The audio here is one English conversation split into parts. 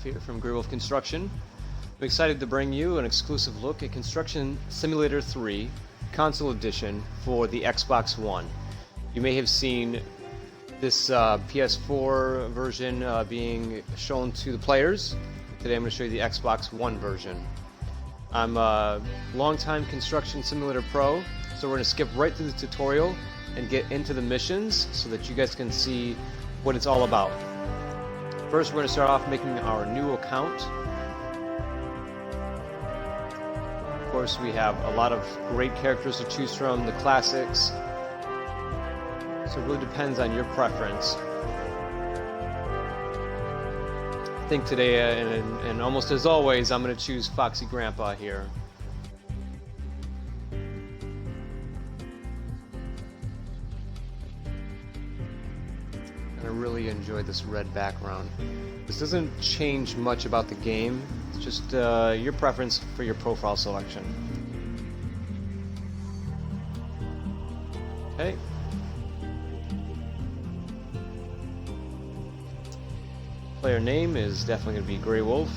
here from Grey Wolf Construction. I'm excited to bring you an exclusive look at Construction Simulator 3 Console Edition for the Xbox One. You may have seen this PS4 version being shown to the players. Today I'm going to show you the Xbox One version. I'm a longtime Construction Simulator Pro, so we're going to skip right through the tutorial and get into the missions so that you guys can see what it's all about. First, we're going to start off making our new account. Of course, we have a lot of great characters to choose from, the classics. So it really depends on your preference. I think today, and almost as always, I'm going to choose Foxy Grandpa here. I really enjoy this red background. This doesn't change much about the game, it's just your preference for your profile selection. Okay. Player name is definitely going to be Grey Wolf.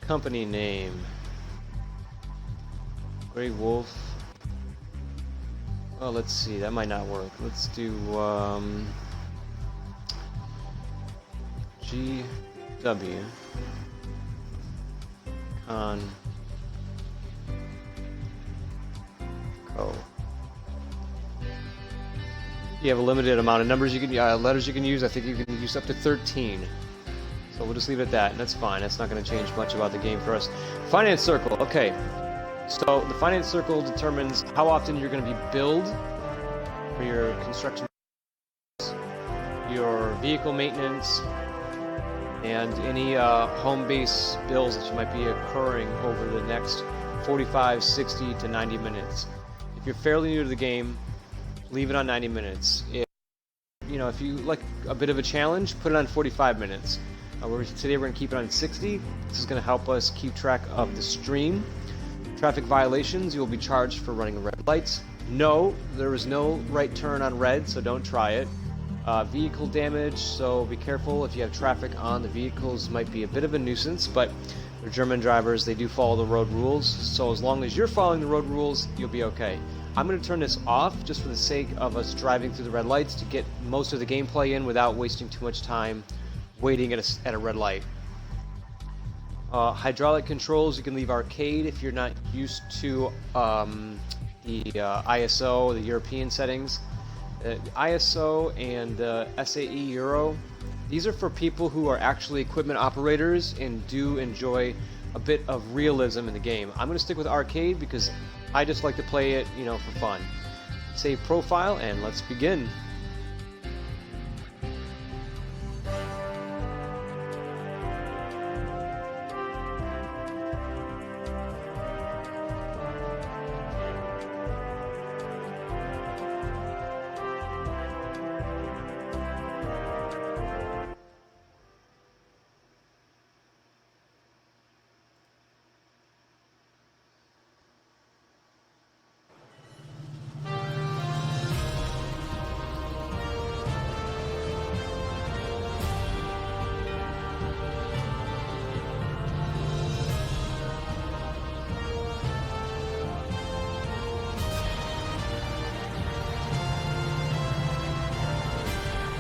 Company name Grey Wolf. Well, let's see, that might not work. Let's do GW Con Co. You have a limited amount of numbers you can letters you can use. I think you can use up to 13. So we'll just leave it at that, and that's fine. That's not going to change much about the game for us. Finance circle. Okay. So the finance circle determines how often you're going to be billed for your construction, your vehicle maintenance, and any home base bills that you might be occurring over the next 45, 60 to 90 minutes. If you're fairly new to the game, leave it on 90 minutes. If you like a bit of a challenge, put it on 45 minutes. Today we're going to keep it on 60. This is going to help us keep track of the stream. Traffic violations, you will be charged for running red lights. No, there is no right turn on red, so don't try it. Vehicle damage, so be careful if you have traffic on. The vehicles might be a bit of a nuisance, but they're German drivers, they do follow the road rules, so as long as you're following the road rules, you'll be okay. I'm going to turn this off just for the sake of us driving through the red lights to get most of the gameplay in without wasting too much time waiting at a red light. Hydraulic controls, you can leave arcade if you're not used to the ISO, the European settings. ISO and SAE Euro, these are for people who are actually equipment operators and do enjoy a bit of realism in the game. I'm going to stick with arcade because I just like to play it, for fun. Save profile and let's begin.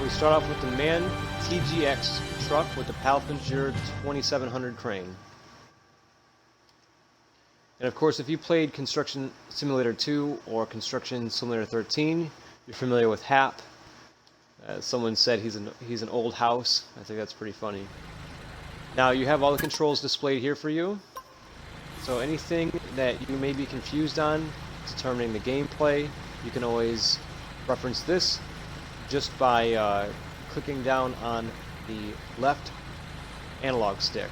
We start off with the MAN TGX truck with the Palfinger 2700 crane. And of course, if you played Construction Simulator 2 or Construction Simulator 13, you're familiar with HAP. Someone said he's an old house. I think that's pretty funny. Now you have all the controls displayed here for you. So anything that you may be confused on determining the gameplay, you can always reference this just by clicking down on the left analog stick.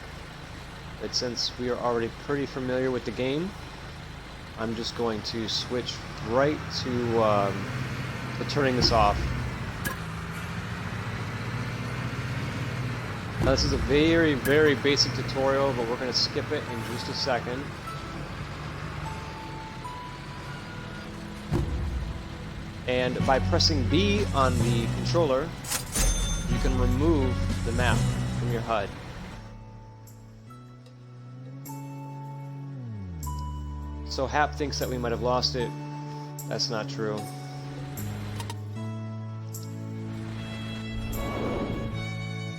But since we are already pretty familiar with the game, I'm just going to switch right to turning this off. Now this is a very, very basic tutorial, but we're going to skip it in just a second. And by pressing B on the controller, you can remove the map from your HUD. So Hap thinks that we might have lost it. That's not true.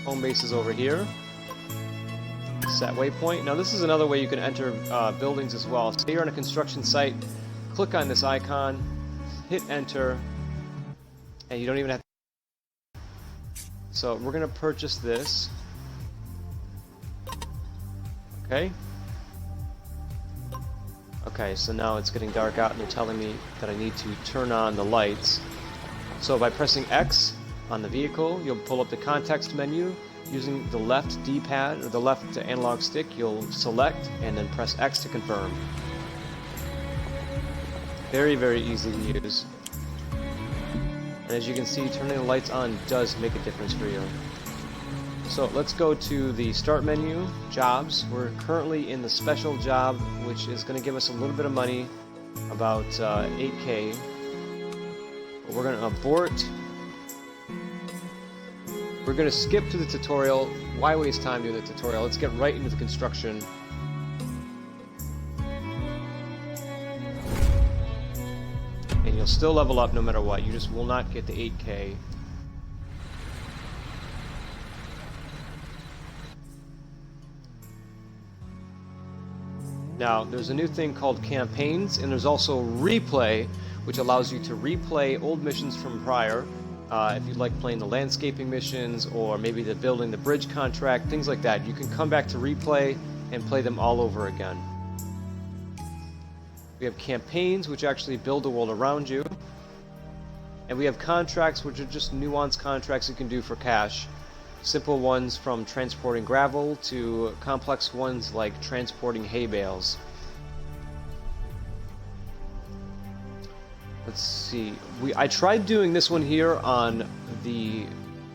Home base is over here. Set waypoint. Now this is another way you can enter buildings as well. So you're on a construction site, click on this icon, hit enter, and you don't even have to. So we're going to purchase this. Okay. Okay, so now it's getting dark out and they're telling me that I need to turn on the lights. So by pressing X on the vehicle, you'll pull up the context menu. Using the left D-pad or the left analog stick, you'll select and then press X to confirm. Very, very easy to use. And as you can see, turning the lights on does make a difference for you. So let's go to the start menu, jobs. We're currently in the special job, which is going to give us a little bit of money, about 8K. But we're going to abort. We're going to skip to the tutorial. Why waste time doing the tutorial? Let's get right into the construction. And you'll still level up no matter what. You just will not get the 8K. Now, there's a new thing called campaigns, and there's also replay, which allows you to replay old missions from prior. If you like playing the landscaping missions, or maybe the building the bridge contract, things like that, you can come back to replay and play them all over again. We have campaigns, which actually build the world around you. And we have contracts, which are just nuanced contracts you can do for cash. Simple ones from transporting gravel to complex ones like transporting hay bales. Let's see. I tried doing this one here on the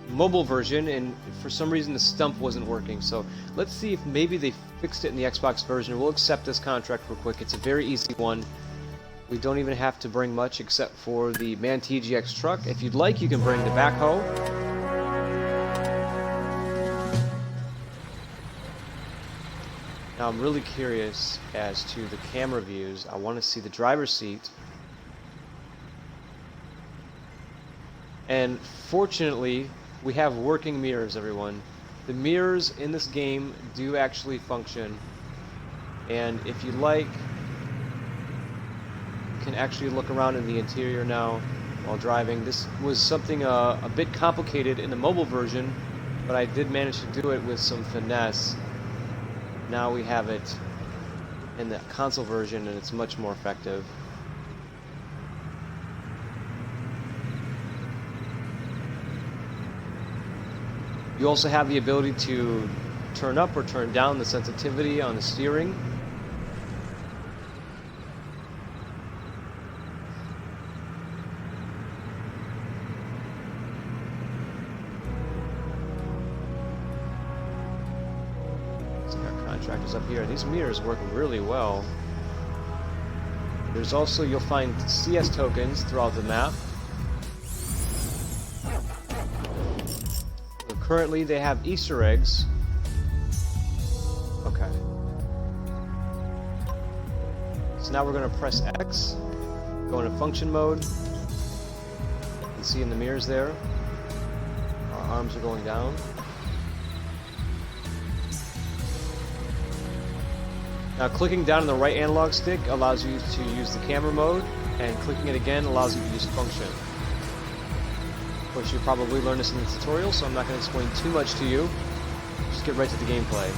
mobile version, and for some reason the stump wasn't working. So let's see if maybe they fixed it in the Xbox version. We'll accept this contract real quick. It's a very easy one. We don't even have to bring much except for the MAN TGX truck. If you'd like, you can bring the backhoe. Now I'm really curious as to the camera views. I want to see the driver's seat. And fortunately, we have working mirrors, everyone. The mirrors in this game do actually function. And if you like, you can actually look around in the interior now while driving. This was something a bit complicated in the mobile version, but I did manage to do it with some finesse. Now we have it in the console version, and it's much more effective. You also have the ability to turn up or turn down the sensitivity on the steering. So our contractors up here. These mirrors work really well. There's also, you'll find CS tokens throughout the map. Currently, they have Easter eggs. Okay. So now we're going to press X, go into function mode. You can see in the mirrors there, our arms are going down. Now clicking down on the right analog stick allows you to use the camera mode, and clicking it again allows you to use function. Of course, you probably learned this in the tutorial, so I'm not going to explain too much to you. Just get right to the gameplay.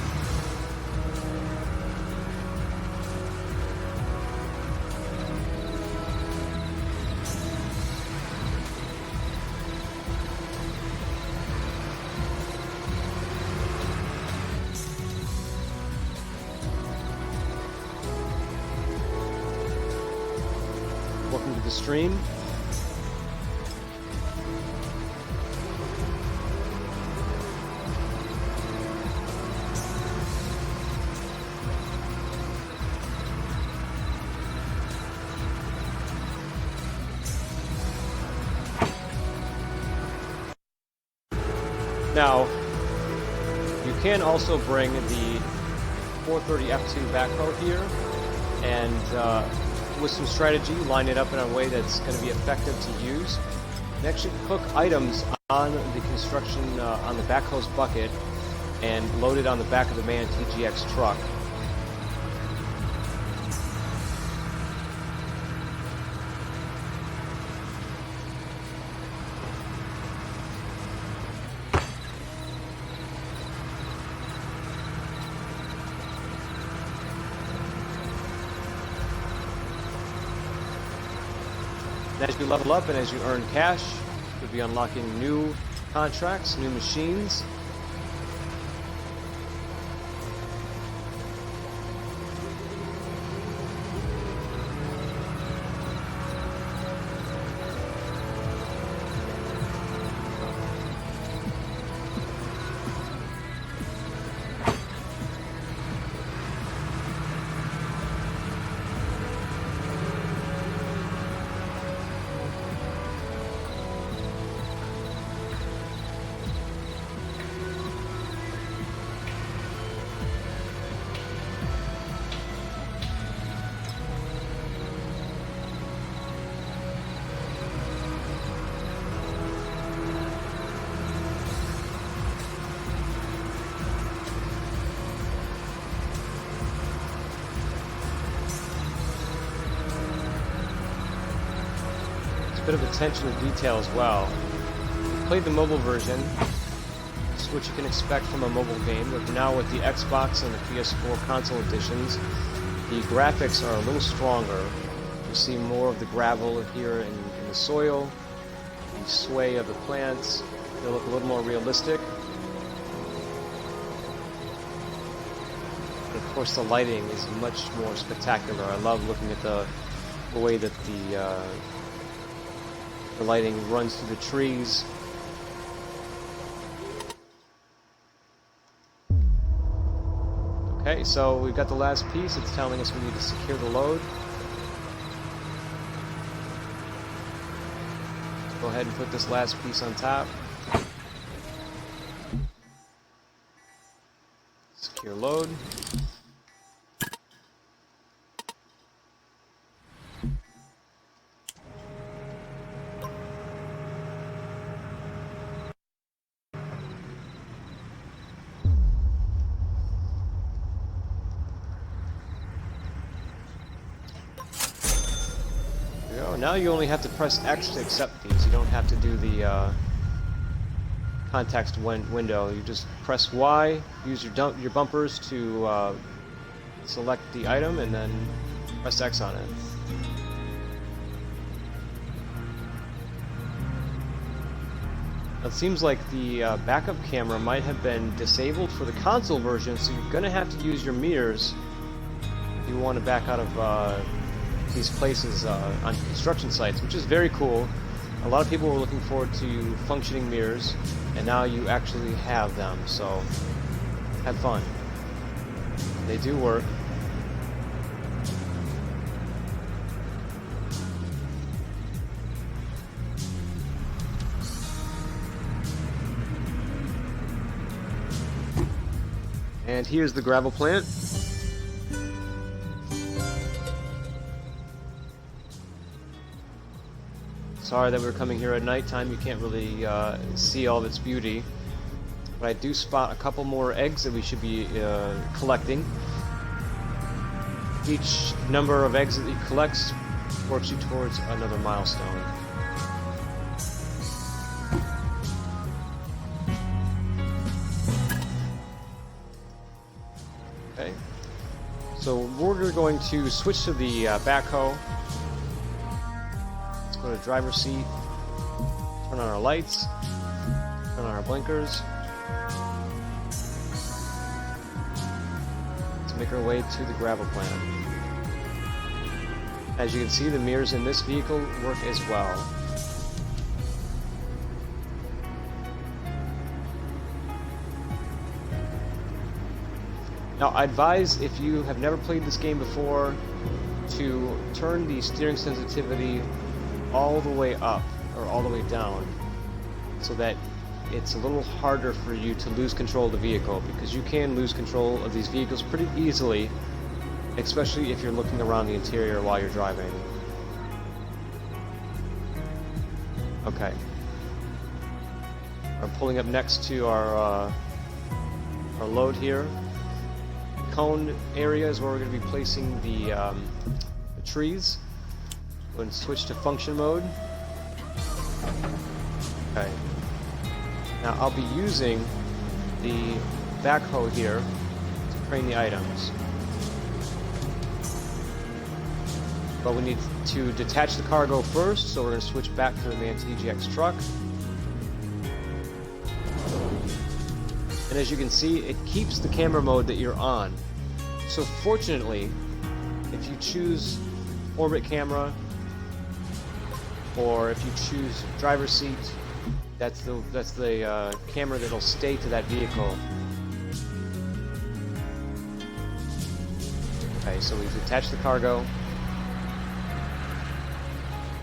Welcome to the stream. Now, you can also bring the 430 F2 backhoe here, and with some strategy, line it up in a way that's going to be effective to use. And actually hook items on the construction, on the backhoe's bucket, and load it on the back of the MAN TGX truck. As you level up and as you earn cash, you'll be unlocking new contracts, new machines. Bit of attention to detail as well. We played the mobile version. This is what you can expect from a mobile game, but now with the Xbox and the PS4 console editions, the graphics are a little stronger. You see more of the gravel here in the soil, the sway of the plants. They look a little more realistic. And of course, the lighting is much more spectacular. I love looking at the way that the lighting runs through the trees. Okay, so we've got the last piece. It's telling us we need to secure the load. Let's go ahead and put this last piece on top. Secure load. Now you only have to press X to accept these. You don't have to do the context window. You just press Y, use your bumpers to select the item, and then press X on it. It seems like the backup camera might have been disabled for the console version, so you're going to have to use your mirrors if you want to back out of these places on construction sites, which is very cool. A lot of people were looking forward to functioning mirrors, and now you actually have them, so have fun. They do work. And here's the gravel plant. Sorry that we're coming here at nighttime. You can't really see all of its beauty. But I do spot a couple more eggs that we should be collecting. Each number of eggs that you collect works you towards another milestone. Okay. So we're going to switch to the backhoe. Go to driver's seat, turn on our lights, turn on our blinkers. Let's make our way to the gravel plant. As you can see, the mirrors in this vehicle work as well. Now, I advise, if you have never played this game before, to turn the steering sensitivity all the way up or all the way down, so that it's a little harder for you to lose control of the vehicle, because you can lose control of these vehicles pretty easily, especially if you're looking around the interior while you're driving. Okay. We're pulling up next to our load here. Cone area is where we're going to be placing the trees. Go ahead and switch to function mode. Okay. Now I'll be using the backhoe here to crane the items. But we need to detach the cargo first, so we're going to switch back to the main TGX truck. And as you can see, it keeps the camera mode that you're on. So fortunately, if you choose orbit camera, or if you choose driver's seat, that's the camera that'll stay to that vehicle. Okay, so we've detached the cargo.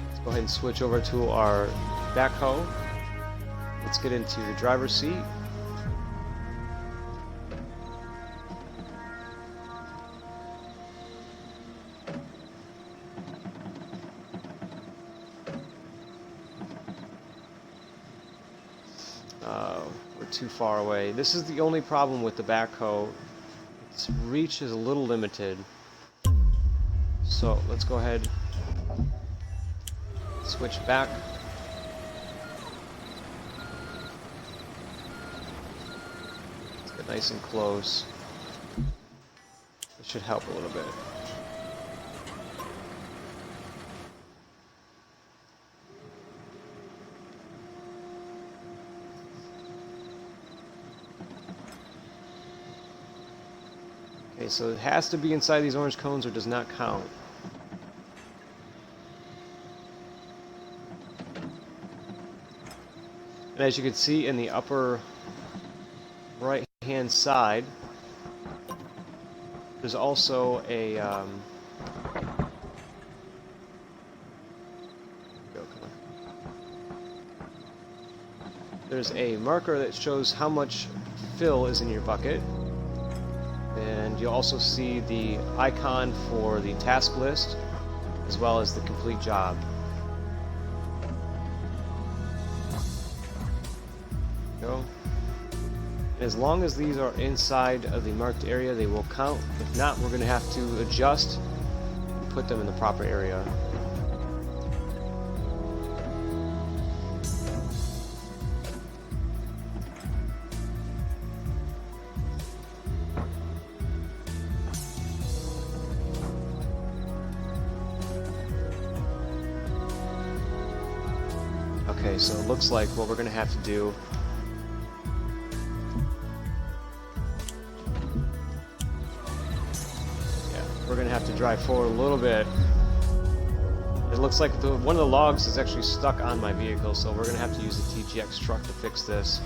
Let's go ahead and switch over to our backhoe. Let's get into the driver's seat. We're too far away. This is the only problem with the backhoe. Its reach is a little limited. So let's go ahead, switch back. Let's get nice and close. It should help a little bit. Okay, so it has to be inside these orange cones or does not count. And as you can see in the upper right hand side, there's also a there's a marker that shows how much fill is in your bucket. And you'll also see the icon for the task list, as well as the complete job. Go. As long as these are inside of the marked area, they will count. If not, we're going to have to adjust and put them in the proper area. Okay, so it looks like what we're going to have to do we're going to have to drive forward a little bit. It looks like one of the logs is actually stuck on my vehicle, so we're going to have to use the TGX truck to fix this.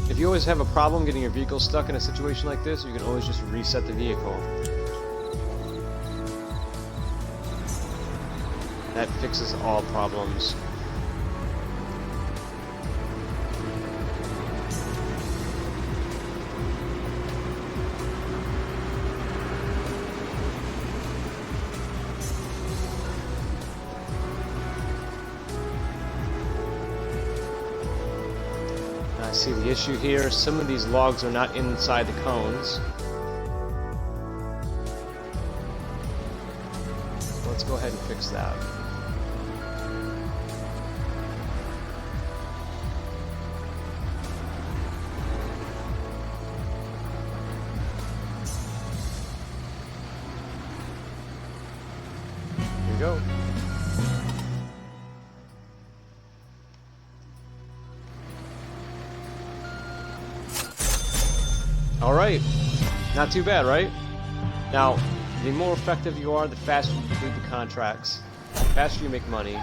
If you always have a problem getting your vehicle stuck in a situation like this, you can always just reset the vehicle. That fixes all problems. I see the issue here. Some of these logs are not inside the cones. Let's go ahead and fix that. Here we go. Alright, not too bad, right? Now, the more effective you are, the faster you complete the contracts, the faster you make money,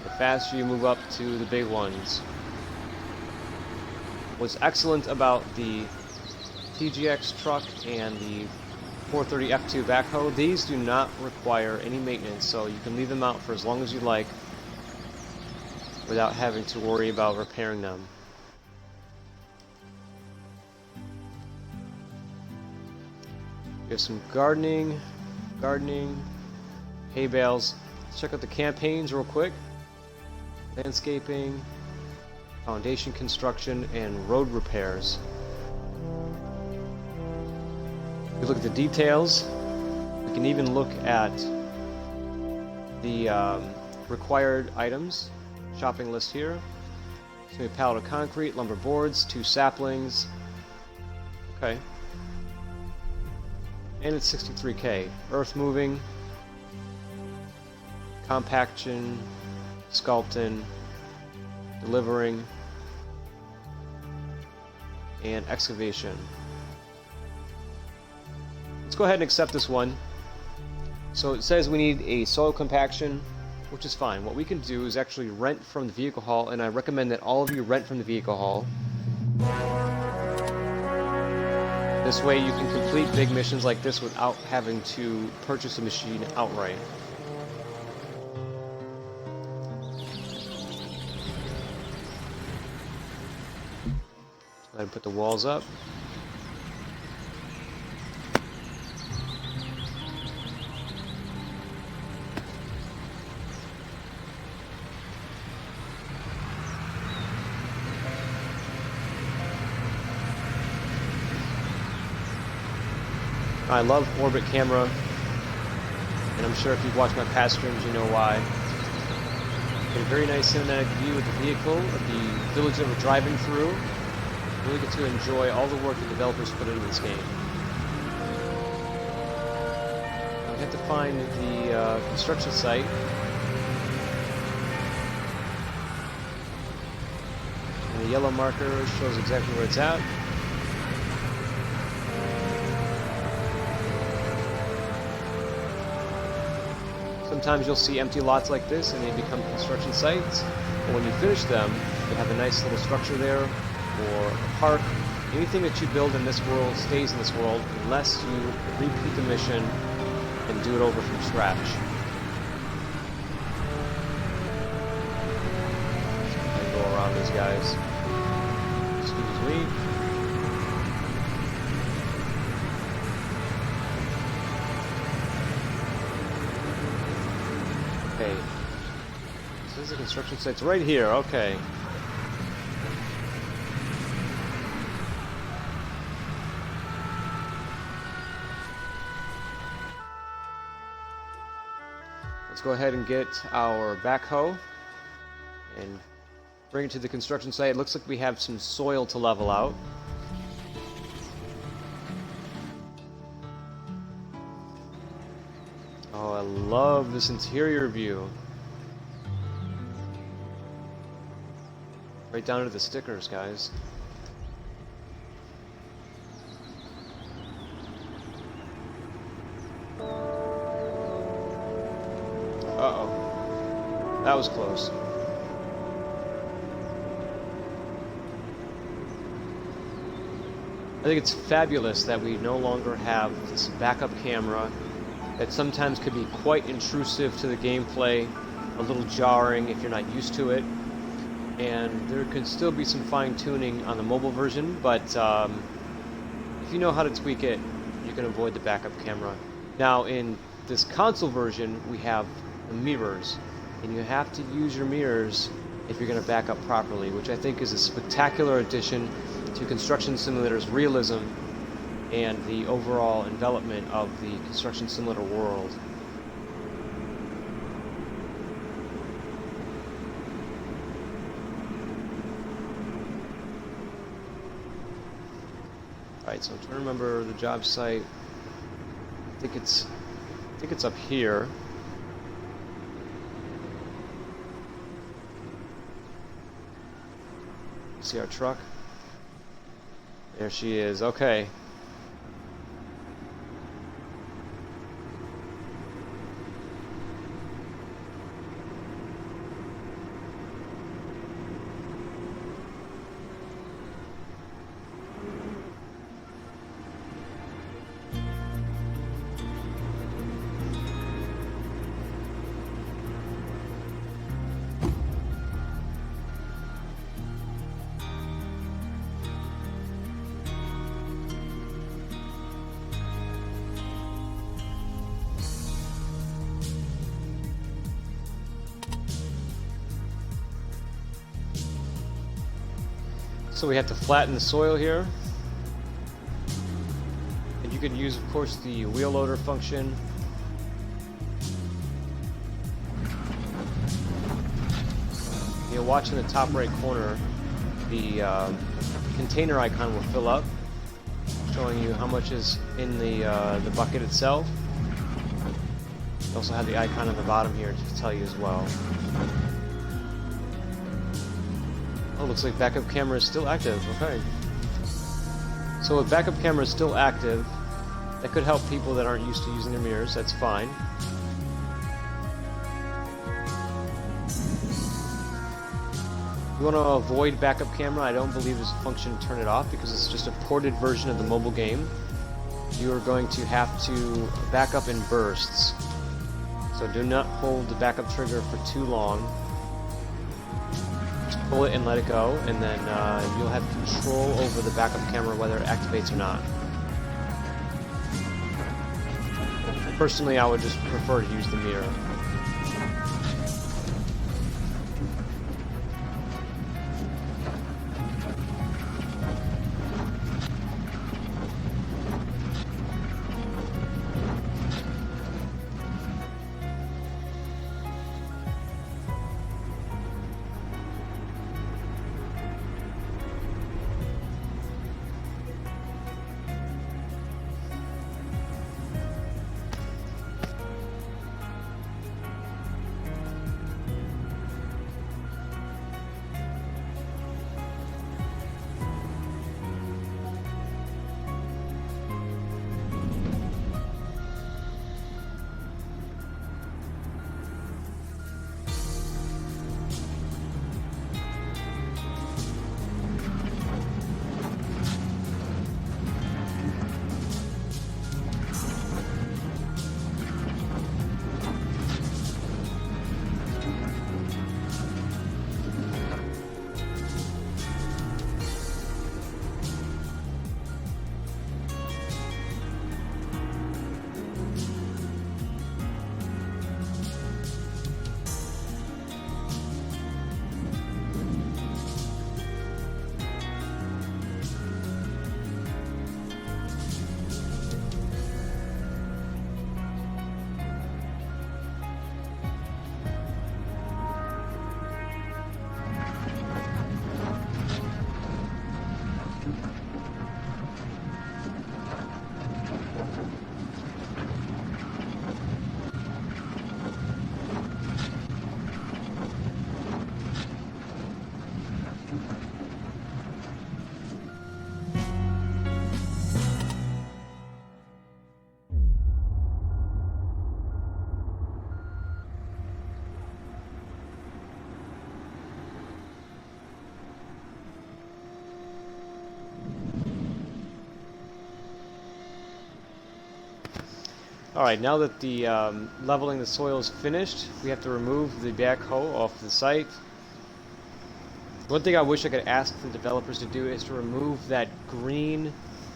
the faster you move up to the big ones. What's excellent about the TGX truck and the 430 F2 backhoe. These do not require any maintenance, so you can leave them out for as long as you like without having to worry about repairing them. We have some gardening, hay bales. Let's check out the campaigns real quick. Landscaping, foundation construction, and road repairs. If you look at the details, we can even look at the required items. Shopping list here. So a pallet of concrete, lumber boards, 2 saplings. Okay. And it's 63K. Earthmoving, compaction, sculpting, delivering, and excavation. Let's go ahead and accept this one. So it says we need a soil compaction, which is fine. What we can do is actually rent from the vehicle hall, and I recommend that all of you rent from the vehicle hall. This way you can complete big missions like this without having to purchase a machine outright. Go ahead and put the walls up. I love orbit camera, and I'm sure if you've watched my past streams, you know why. Get a very nice cinematic view of the vehicle, of the village that we're driving through. Really get to enjoy all the work the developers put into this game. Now we have to find the construction site. And the yellow marker shows exactly where it's at. Sometimes you'll see empty lots like this and they become construction sites, but when you finish them, you have a nice little structure there, or a park. Anything that you build in this world stays in this world unless you repeat the mission and do it over from scratch. And go around these guys. Excuse me. Okay, so this is the construction site's right here, okay. Let's go ahead and get our backhoe and bring it to the construction site. It looks like we have some soil to level out. Oh, I love this interior view. Right down to the stickers, guys. Uh-oh. That was close. I think it's fabulous that we no longer have this backup camera that sometimes could be quite intrusive to the gameplay, a little jarring if you're not used to it, and there can still be some fine-tuning on the mobile version, but if you know how to tweak it, you can avoid the backup camera. Now in this console version, we have the mirrors, and you have to use your mirrors if you're going to back up properly, which I think is a spectacular addition to Construction Simulator's realism and the overall envelopment of the Construction Simulator world. Alright, so I'm trying to remember the job site. I think it's up here. See our truck? There she is. Okay. So we have to flatten the soil here. And you can use, of course, the wheel loader function. You'll watch in the top right corner, the container icon will fill up, showing you how much is in the bucket itself. You also have the icon on the bottom here to tell you as well. Oh, looks like backup camera is still active. Okay. So if backup camera is still active, that could help people that aren't used to using their mirrors. That's fine. You want to avoid backup camera. I don't believe there's a function to turn it off because it's just a ported version of the mobile game. You are going to have to back up in bursts. So do not hold the backup trigger for too long. Just pull it and let it go, and then you'll have control over the backup camera whether it activates or not. Personally, I would just prefer to use the mirror. Alright, now that the leveling the soil is finished, we have to remove the backhoe off the site. One thing I wish I could ask the developers to do is to remove that green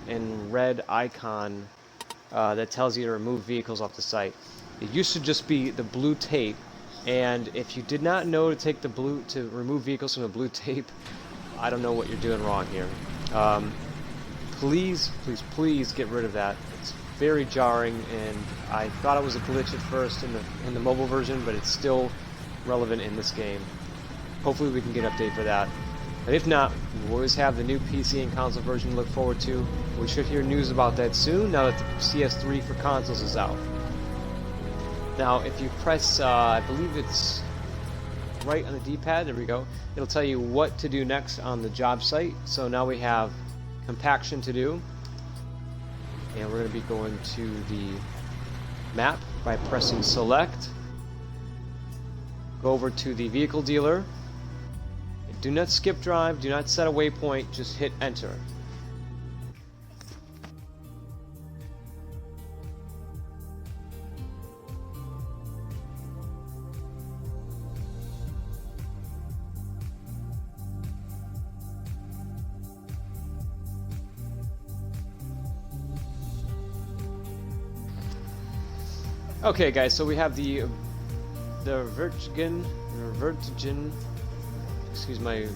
and red icon that tells you to remove vehicles off the site. It used to just be the blue tape, and if you did not know to remove vehicles from the blue tape, I don't know what you're doing wrong here. Please, please, please get rid of that. It's very jarring, and I thought it was a glitch at first in the mobile version, but it's still relevant in this game. Hopefully we can get an update for that. But if not, we always have the new PC and console version to look forward to. We should hear news about that soon, now that the CS3 for consoles is out. Now, if you press, I believe it's right on the D-pad, there we go, it'll tell you what to do next on the job site. So now we have compaction to do. And we're going to be going to the map by pressing select. Go over to the vehicle dealer. Do not skip drive, do not set a waypoint, just hit enter. Okay guys, so we have the vertigen, excuse my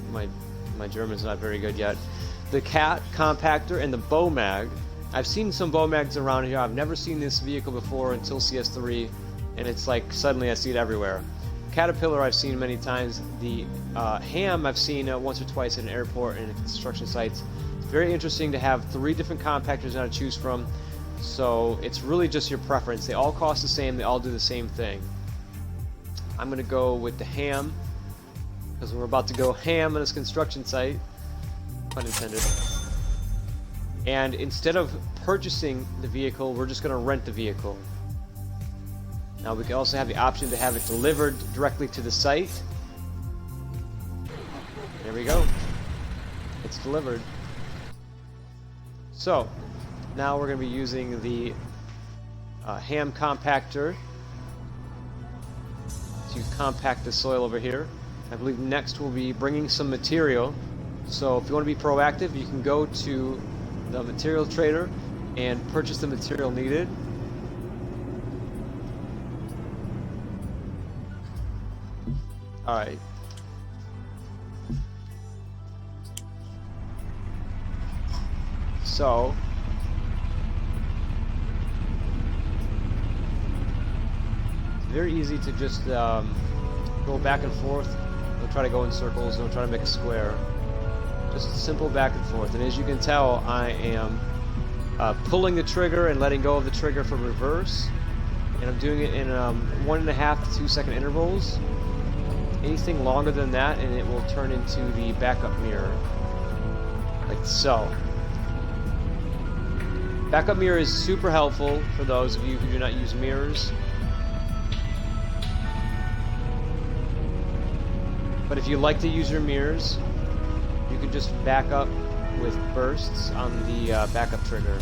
My German's not very good yet. The cat compactor and the bow mag. I've seen some bow mags around here. I've never seen this vehicle before until CS3, and it's like suddenly I see it everywhere. Caterpillar I've seen many times. The ham I've seen once or twice at an airport and at construction sites. It's very interesting to have 3 different compactors now to choose from. So it's really just your preference. They all cost the same. They all do the same thing. I'm going to go with the ham because we're about to go ham on this construction site. Pun intended. And instead of purchasing the vehicle, we're just going to rent the vehicle. Now we can also have the option to have it delivered directly to the site. There we go. It's delivered. So now we're going to be using the ham compactor to compact the soil over here. I believe next we'll be bringing some material. So if you want to be proactive, you can go to the material trader and purchase the material needed. Alright. So it's very easy to just go back and forth. Don't try to go in circles, don't try to make a square. Just simple back and forth. And as you can tell, I am pulling the trigger and letting go of the trigger for reverse. And I'm doing it in 1.5 to 2 second intervals. Anything longer than that and it will turn into the backup mirror. Like so. Backup mirror is super helpful for those of you who do not use mirrors. But if you like to use your mirrors, you can just back up with bursts on the backup trigger.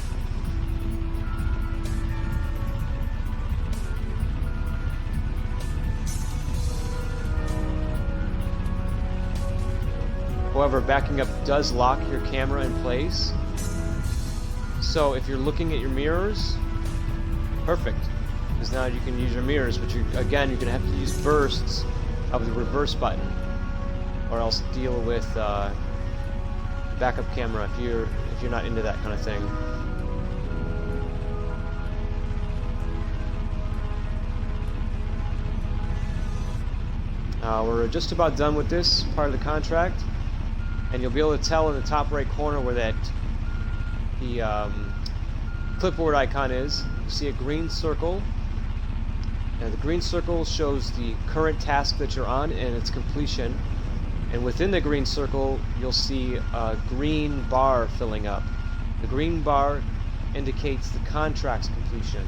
However, backing up does lock your camera in place. So if you're looking at your mirrors, perfect. Because now you can use your mirrors, but again, you're going to have to use bursts of the reverse button. Or else deal with backup camera if you're not into that kind of thing. We're just about done with this part of the contract, and you'll be able to tell in the top right corner where the clipboard icon is. You see a green circle, and the green circle shows the current task that you're on and its completion. And within the green circle, you'll see a green bar filling up. The green bar indicates the contract's completion.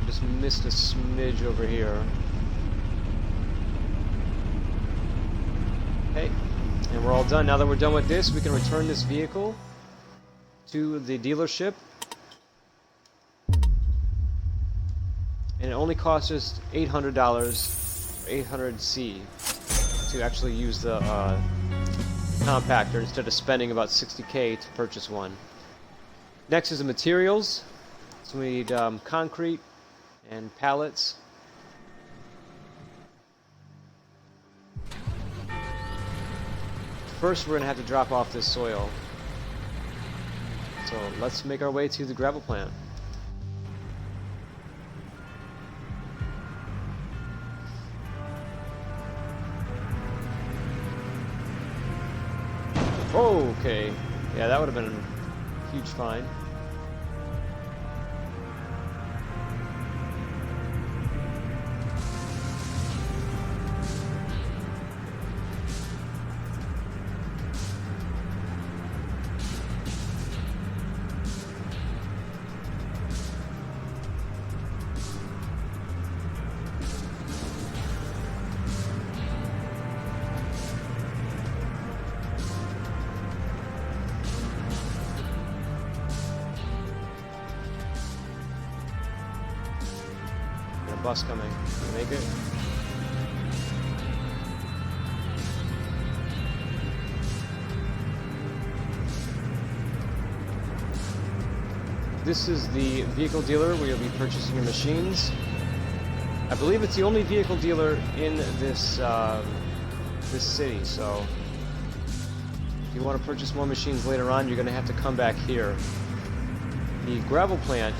I just missed a smidge over here. Okay, and we're all done. Now that we're done with this, we can return this vehicle to the dealership. And it only costs us $800, or 800C, to actually use the compactor instead of spending about $60K to purchase one. Next is the materials. So we need concrete and pallets. First, we're going to have to drop off this soil. So let's make our way to the gravel plant. Oh, okay. Yeah, that would have been a huge find. Bus coming. Can you make it? this is the vehicle dealer where you'll be purchasing your machines. I believe it's the only vehicle dealer in this this city, so if you want to purchase more machines later on, you're going to have to come back here. The gravel plant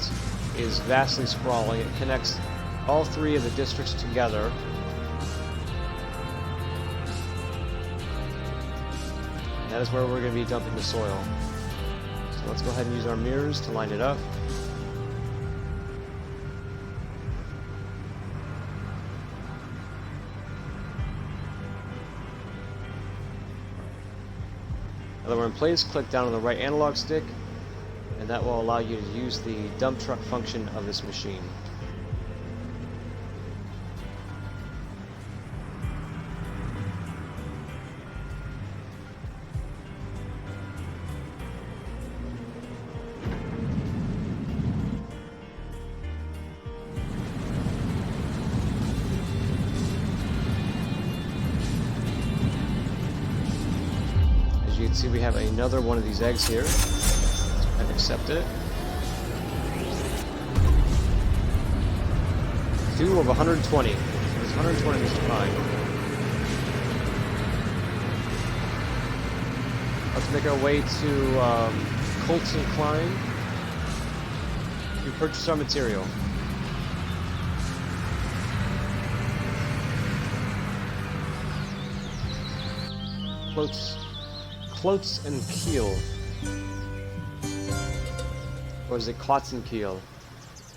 is vastly sprawling. It connects all three of the districts together. And that is where we're going to be dumping the soil. So let's go ahead and use our mirrors to line it up. Now that we're in place, click down on the right analog stick, and that will allow you to use the dump truck function of this machine. You can see we have another one of these eggs here. Let's go ahead and accept it. 2 of 120. There's 120 just fine. Let's make our way to Colton Klein to purchase our material. Klotz and Kiel. Or is it Klotz and Kiel?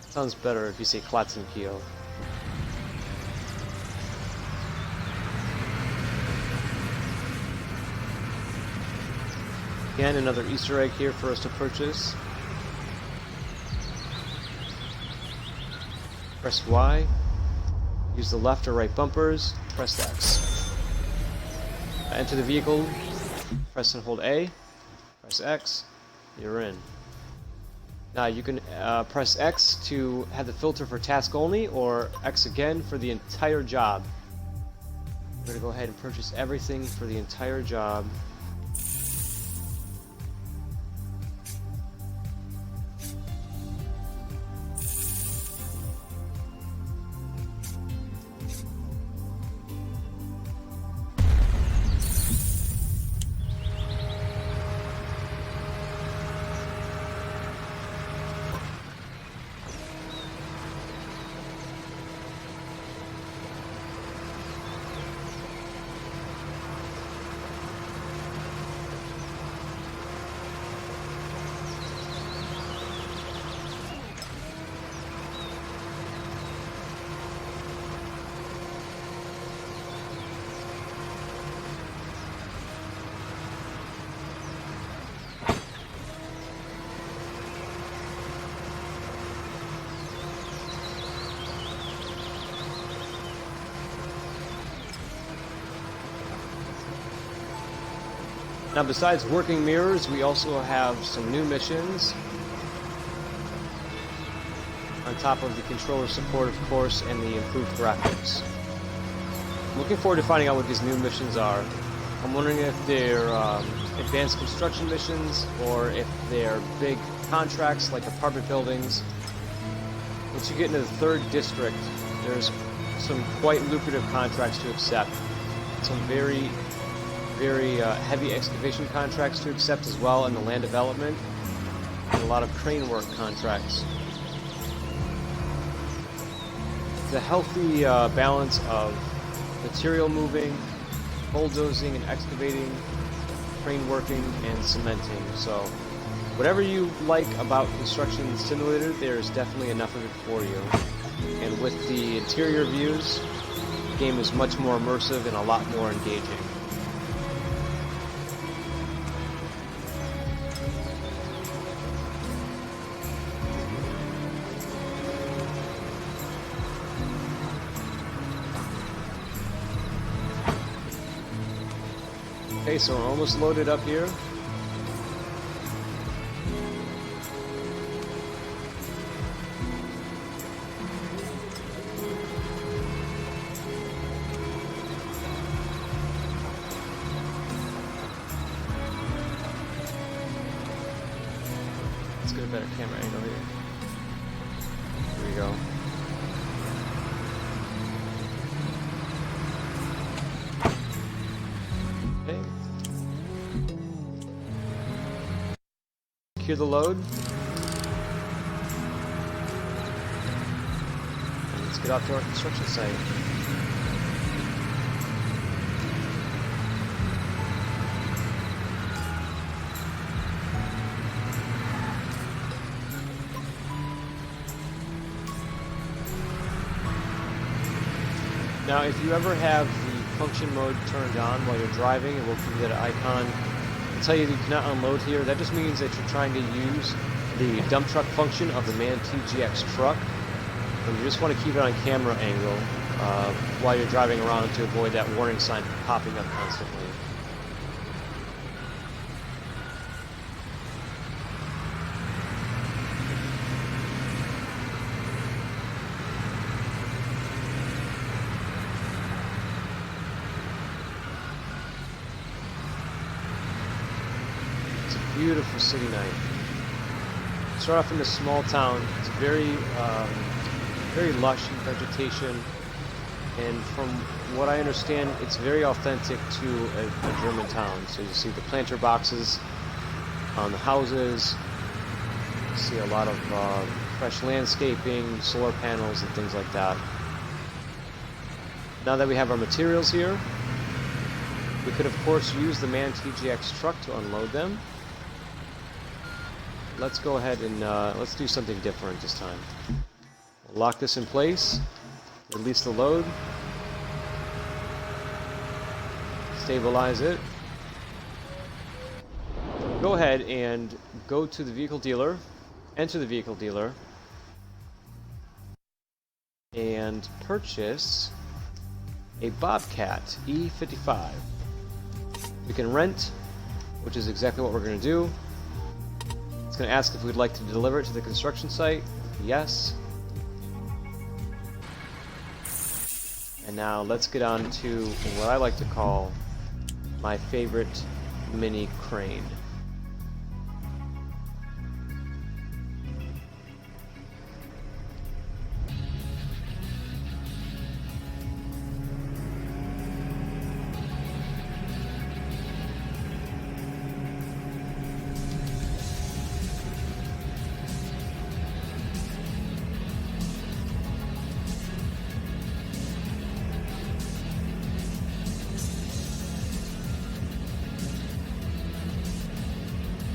Sounds better if you say Klotz and Kiel. Again, another Easter egg here for us to purchase. Press Y. Use the left or right bumpers. Press X. Enter the vehicle. Press and hold A, press X, you're in. Now you can press X to have the filter for task only, or X again for the entire job. We're going to go ahead and purchase everything for the entire job. Now, besides working mirrors, we also have some new missions on top of the controller support, of course, and the improved graphics. I'm looking forward to finding out what these new missions are. I'm wondering if they're advanced construction missions or if they're big contracts like apartment buildings. Once you get into the 3rd district, there's some quite lucrative contracts to accept. Some very heavy excavation contracts to accept as well in the land development, and a lot of crane work contracts. It's a healthy balance of material moving, bulldozing and excavating, crane working, and cementing. So whatever you like about Construction Simulator, there's definitely enough of it for you. And with the interior views, the game is much more immersive and a lot more engaging. Okay, so we're almost loaded up here. Let's get a better camera angle here. Here we go. Okay. Secure the load. And let's get out to our construction site. Now, if you ever have the function mode turned on while you're driving, it will give you that icon. It'll tell you that you cannot unload here. That just means that you're trying to use the dump truck function of the MAN TGX truck. And you just want to keep it on camera angle while you're driving around to avoid that warning sign popping up constantly. Beautiful city night. Start off in a small town. It's very lush in vegetation, and from what I understand, it's very authentic to a German town. So you see the planter boxes on the houses. You see a lot of fresh landscaping, solar panels, and things like that. Now that we have our materials here, we could of course use the MAN TGX truck to unload them. Let's go ahead and let's do something different this time. We'll lock this in place, release the load, stabilize it. Go ahead and go to the vehicle dealer, enter the vehicle dealer, and purchase a Bobcat E55. We can rent, which is exactly what we're going to do. It's going to ask if we'd like to deliver it to the construction site. Yes. And now let's get on to what I like to call my favorite mini crane.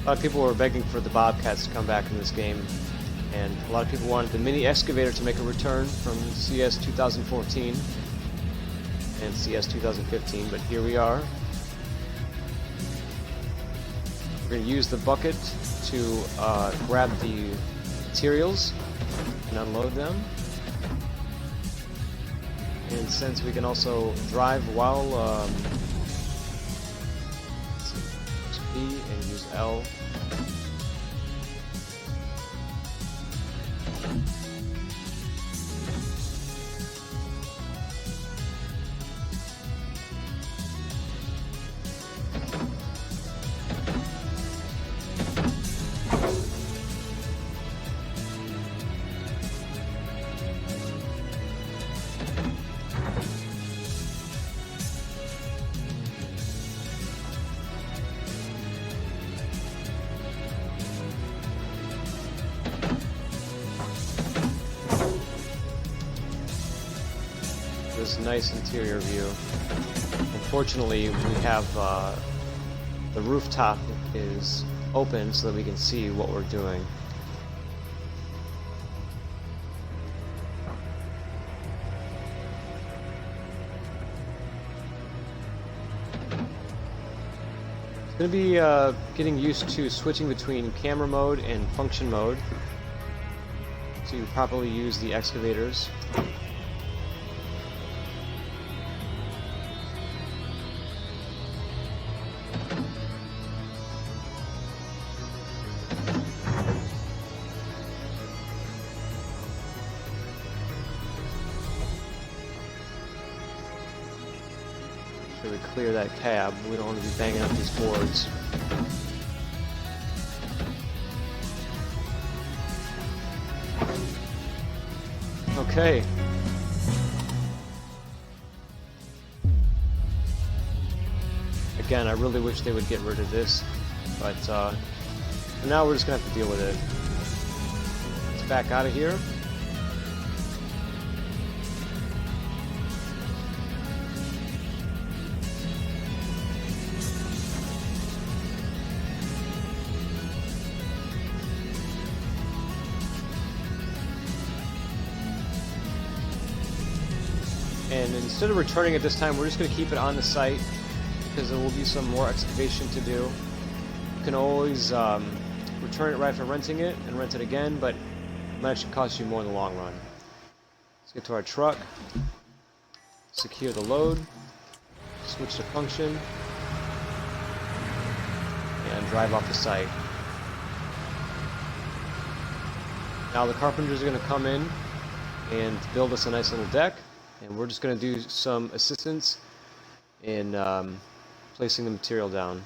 A lot of people were begging for the Bobcats to come back in this game, and a lot of people wanted the mini excavator to make a return from CS 2014 and CS 2015, but here we are. We're going to use the bucket to grab the materials and unload them. And since we can also drive while use B and use L. This nice interior view. Unfortunately, we have the rooftop is open so that we can see what we're doing. It's going to be getting used to switching between camera mode and function mode to properly use the excavators. So we clear that cab. We don't want to be banging up these boards. Okay. Again, I really wish they would get rid of this, but for now we're just gonna have to deal with it. Let's back out of here. And instead of returning it this time, we're just going to keep it on the site because there will be some more excavation to do. You can always return it right after renting it and rent it again, but it might actually cost you more in the long run. Let's get to our truck, secure the load, switch to function, and drive off the site. Now the carpenters are going to come in and build us a nice little deck. And we're just going to do some assistance in placing the material down.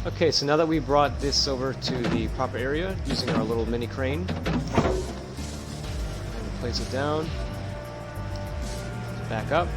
Okay, so now that we brought this over to the proper area using our little mini crane, and place it down, back up.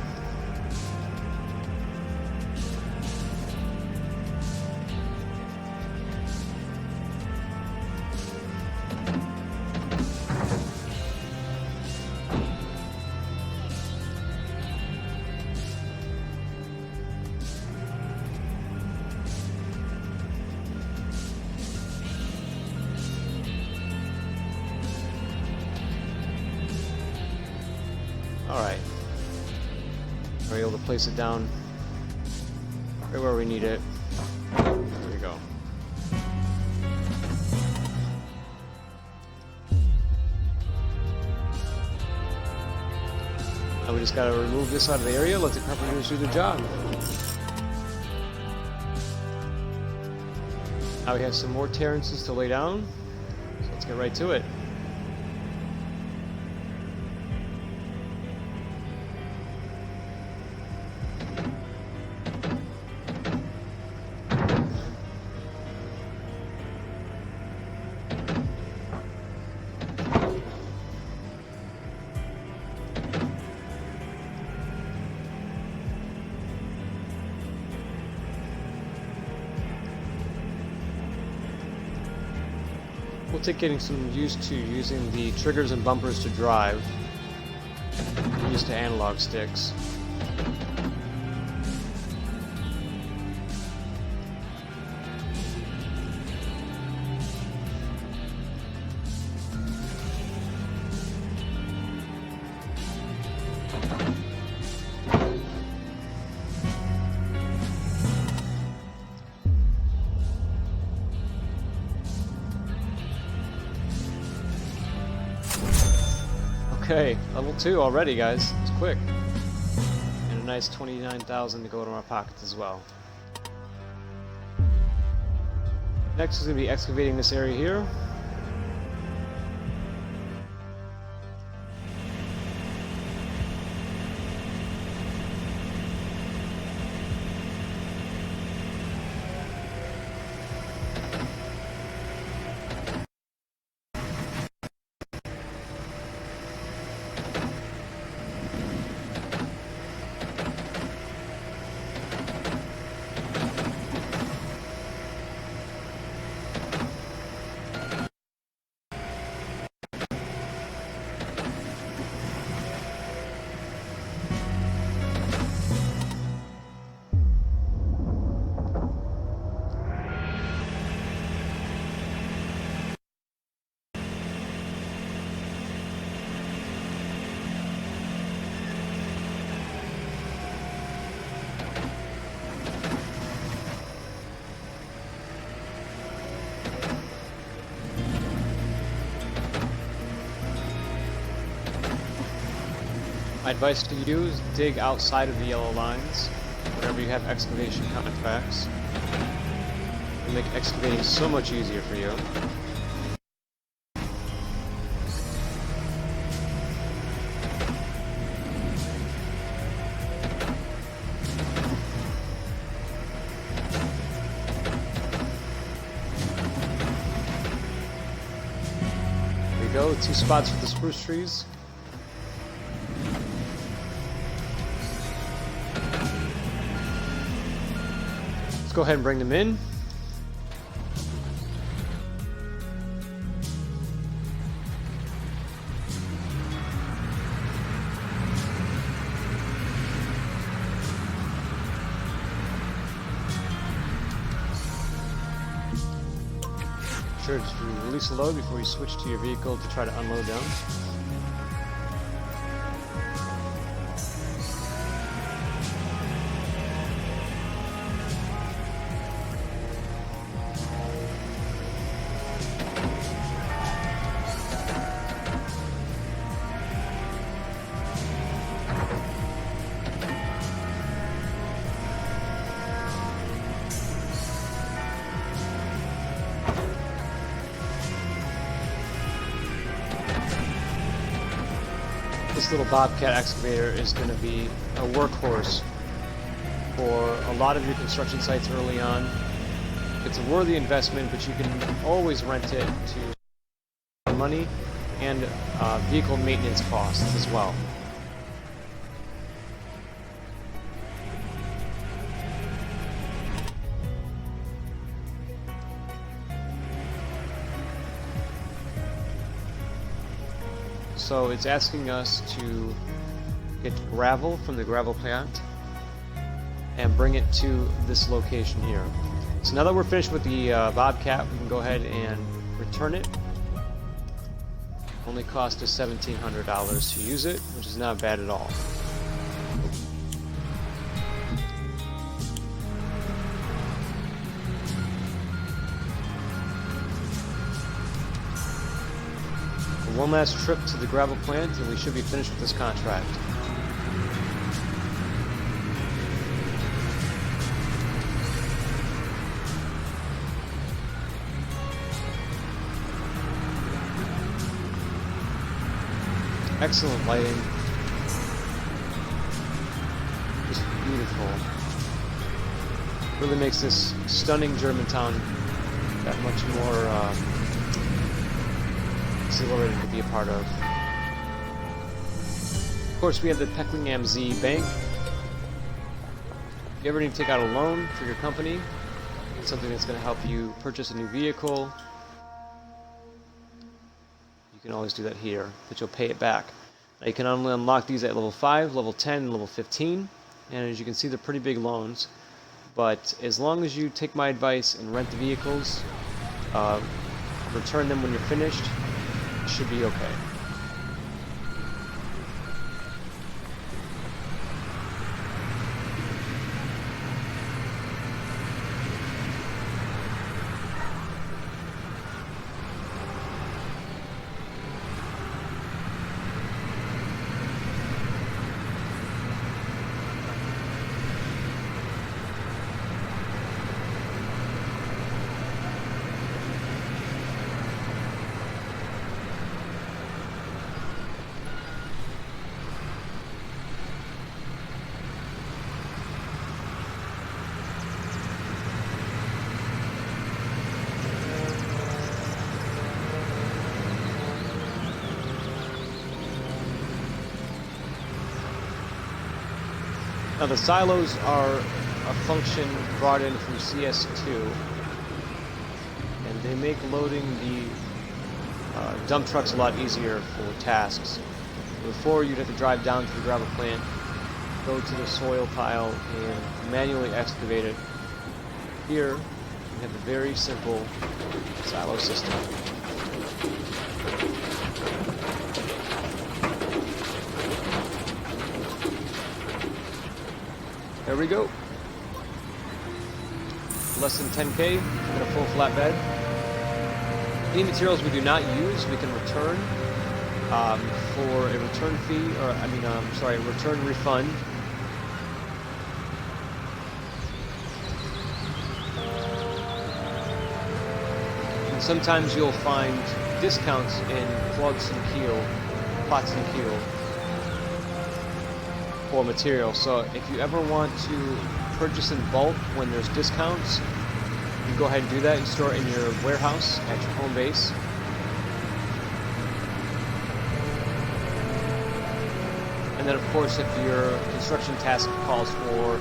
Alright, we're able to place it down right where we need it. There we go. Now we just gotta remove this out of the area, let the carpenters do their job. Now we have some more terraces to lay down, so let's get right to it. We'll take getting some used to using the triggers and bumpers to drive. Get used to analog sticks. Okay, level 2 already, guys. It's quick. And a nice 29,000 to go to our pockets as well. Next is going to be excavating this area here. My advice to you is dig outside of the yellow lines whenever you have excavation contracts. It'll make excavating so much easier for you. There we go, 2 spots for the spruce trees. Let's go ahead and bring them in. Sure, just release the load before you switch to your vehicle to try to unload them. This little Bobcat excavator is going to be a workhorse for a lot of your construction sites early on. It's a worthy investment, but you can always rent it to money and vehicle maintenance costs as well. So it's asking us to get gravel from the gravel plant and bring it to this location here. So now that we're finished with the Bobcat, we can go ahead and return it. Only cost us $1,700 to use it, which is not bad at all. One last trip to the gravel plant and we should be finished with this contract. Excellent lighting. Just beautiful. Really makes this stunning Germantown that much more exhilarating to be a part of. Of course, we have the Peckling Am Z Bank. If you ever need to take out a loan for your company, something that's going to help you purchase a new vehicle, you can always do that here, but you'll pay it back. Now you can only unlock these at level 5, level 10, and level 15, and as you can see, they're pretty big loans, but as long as you take my advice and rent the vehicles, return them when you're finished, should be okay. Now the silos are a function brought in from CS2, and they make loading the dump trucks a lot easier for tasks. Before, you'd have to drive down to the gravel plant, go to the soil pile, and manually excavate it. Here, we have a very simple silo system. There we go. Less than 10K, get a full flatbed. Any materials we do not use, we can return for a return fee, or sorry, a return refund. And sometimes you'll find discounts in pots and keel for material. So if you ever want to purchase in bulk when there's discounts, you can go ahead and do that and store it in your warehouse at your home base. And then of course, if your construction task calls for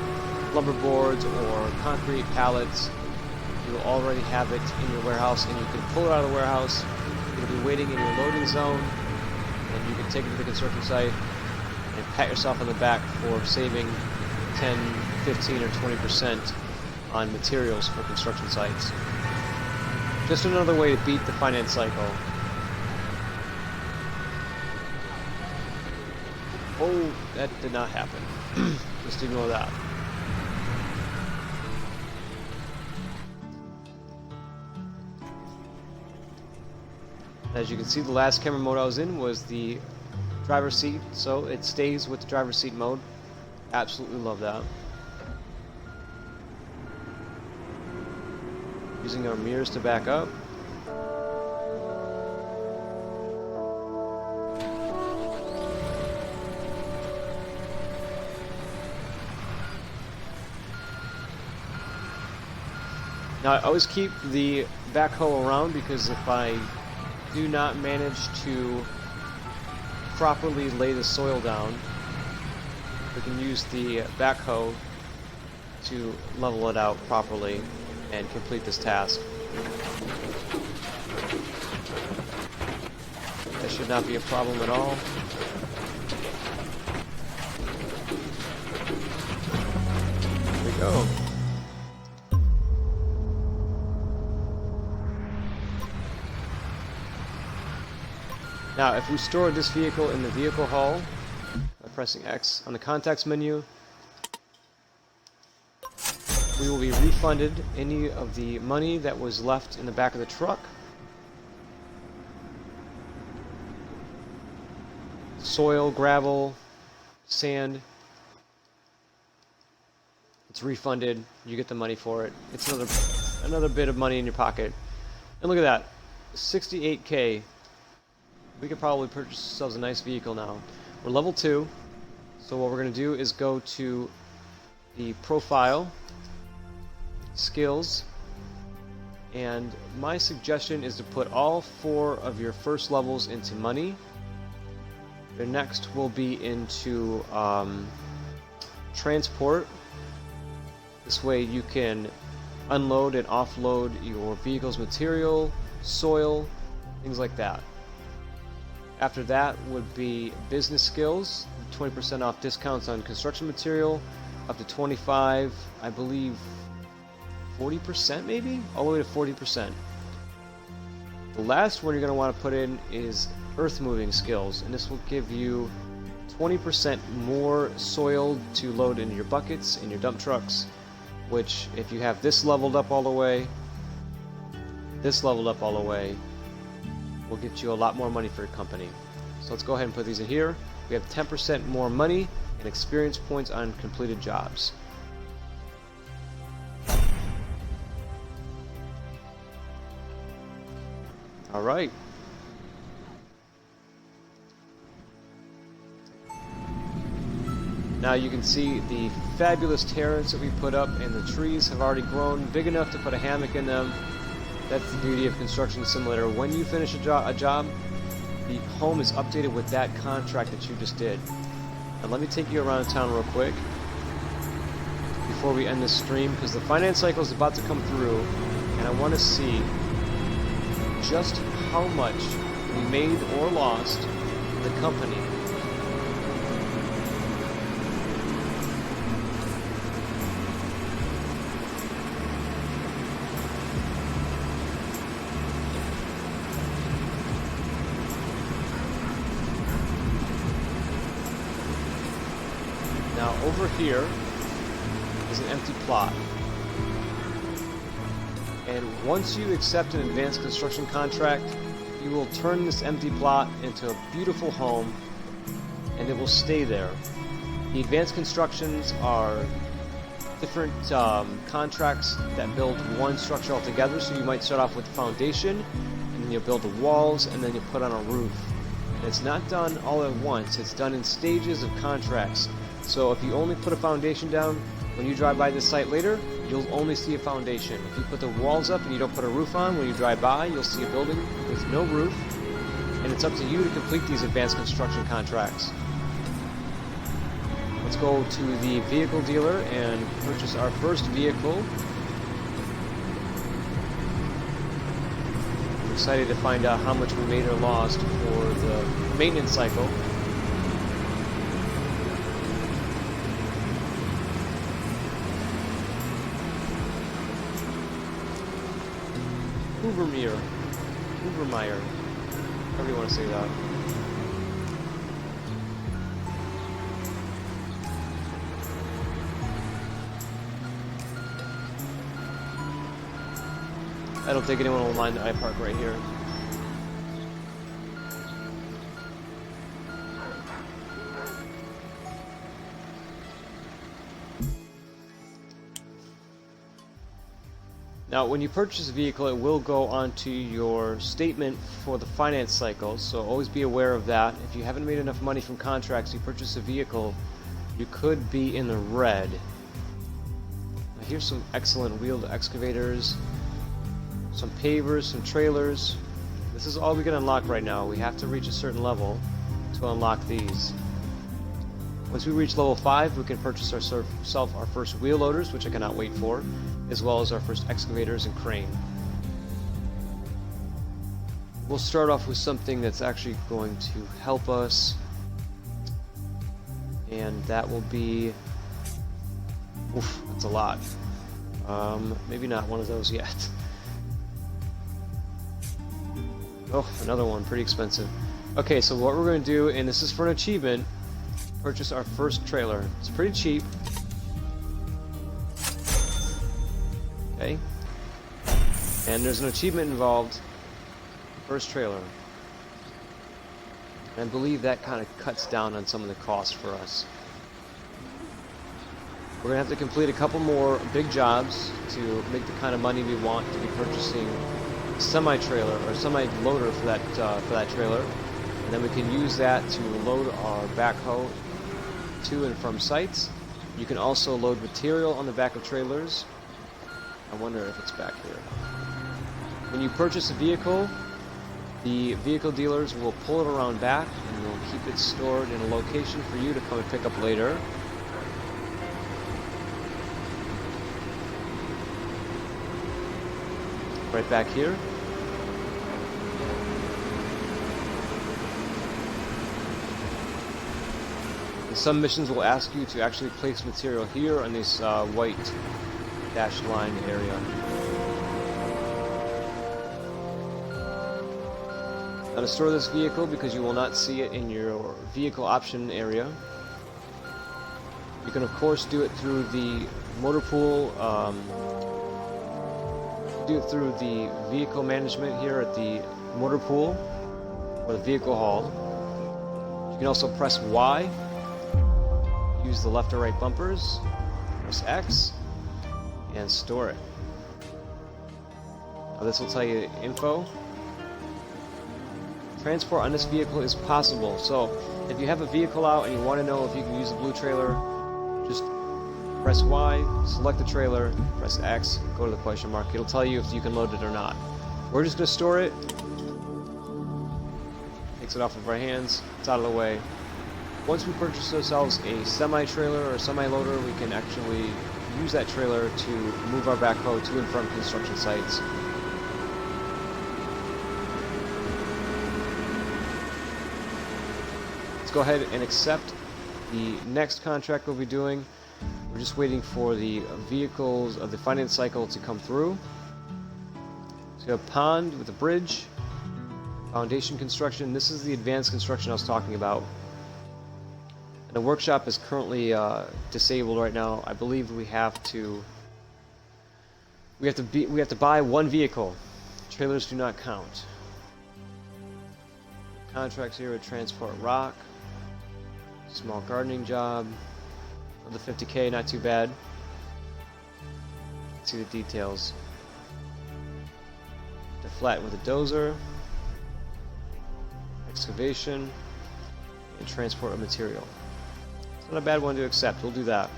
lumber boards or concrete pallets, you will already have it in your warehouse, and you can pull it out of the warehouse. It'll be waiting in your loading zone, and you can take it to the construction site and pat yourself on the back for saving 10, 15, or 20% on materials for construction sites. Just another way to beat the finance cycle. Oh, that did not happen. Just ignore that. As you can see, the last camera mode I was in was the driver's seat, so it stays with the driver's seat mode. Absolutely love that. Using our mirrors to back up. Now I always keep the backhoe around, because if I do not manage to properly lay the soil down, we can use the backhoe to level it out properly and complete this task. That should not be a problem at all. There we go. Now, if we store this vehicle in the vehicle hall by pressing X on the context menu, we will be refunded any of the money that was left in the back of the truck. Soil, gravel, sand. It's refunded. You get the money for it. It's another bit of money in your pocket. And look at that, 68K. We could probably purchase ourselves a nice vehicle now. We're level 2, so what we're going to do is go to the profile, skills, and my suggestion is to put all 4 of your first levels into money. The next will be into transport. This way you can unload and offload your vehicle's material, soil, things like that. After that would be business skills, 20% off discounts on construction material, up to 25, I believe 40% maybe? All the way to 40%. The last one you're going to want to put in is earthmoving skills, and this will give you 20% more soil to load into your buckets and your dump trucks, which if you have this leveled up all the way, will get you a lot more money for your company. So let's go ahead and put these in here. We have 10% more money and experience points on completed jobs. All right. Now you can see the fabulous terrace that we put up, and the trees have already grown big enough to put a hammock in them. That's the beauty of Construction Simulator. When you finish a job, the home is updated with that contract that you just did. And let me take you around town real quick before we end this stream, because the finance cycle is about to come through, and I want to see just how much we made or lost in the company. Now over here is an empty plot, and once you accept an advanced construction contract, you will turn this empty plot into a beautiful home, and it will stay there. The advanced constructions are different contracts that build one structure altogether, so you might start off with the foundation, and then you'll build the walls, and then you put on a roof. And it's not done all at once, it's done in stages of contracts. So if you only put a foundation down, when you drive by this site later, you'll only see a foundation. If you put the walls up and you don't put a roof on, when you drive by, you'll see a building with no roof, and it's up to you to complete these advanced construction contracts. Let's go to the vehicle dealer and purchase our first vehicle. I'm excited to find out how much we made or lost for the maintenance cycle. Hoovermeyer, however you want to say that. I don't think anyone will mind that I park right here. Now, when you purchase a vehicle, it will go onto your statement for the finance cycle, so always be aware of that. If you haven't made enough money from contracts, you purchase a vehicle, you could be in the red. Now, here's some excellent wheeled excavators, some pavers, some trailers. This is all we can unlock right now. We have to reach a certain level to unlock these. Once we reach level 5, we can purchase ourselves our first wheel loaders, which I cannot wait for, as well as our first excavators and crane. We'll start off with something that's actually going to help us, and that will be... Oof, that's a lot. Maybe not one of those yet. Oh, another one, pretty expensive. Okay, so what we're going to do, and this is for an achievement, purchase our first trailer. It's pretty cheap. Okay. And there's an achievement involved. First trailer. And I believe that kind of cuts down on some of the costs for us. We're going to have to complete a couple more big jobs to make the kind of money we want to be purchasing a semi-trailer or semi-loader for that trailer. And then we can use that to load our backhoe to and from sites. You can also load material on the back of trailers. I wonder if it's back here. When you purchase a vehicle, the vehicle dealers will pull it around back and will keep it stored in a location for you to come and pick up later. Right back here. Some missions will ask you to actually place material here on this white dashed line area. Now to store this vehicle, because you will not see it in your vehicle option area, you can of course do it through the motor pool, do it through the vehicle management here at the motor pool or the vehicle hall. You can also press Y, use the left or right bumpers, press X, and store it. Now this will tell you info. Transport on this vehicle is possible, so if you have a vehicle out and you want to know if you can use the blue trailer, just press Y, select the trailer, press X, go to the question mark. It'll tell you if you can load it or not. We're just going to store it. Takes it off of our hands, it's out of the way. Once we purchase ourselves a semi-trailer or a semi-loader, we can actually use that trailer to move our backhoe to and from construction sites. Let's go ahead and accept the next contract we'll be doing. We're just waiting for the vehicles of the finance cycle to come through. So we have a pond with a bridge, foundation construction. This is the advanced construction I was talking about. And the workshop is currently disabled right now. I believe we have to buy one vehicle. Trailers do not count. Contracts here would transport rock. Small gardening job. Another 50K, not too bad. Let's see the details. To flatten with a dozer. Excavation. And transport of material. It's not a bad one to accept. We'll do that.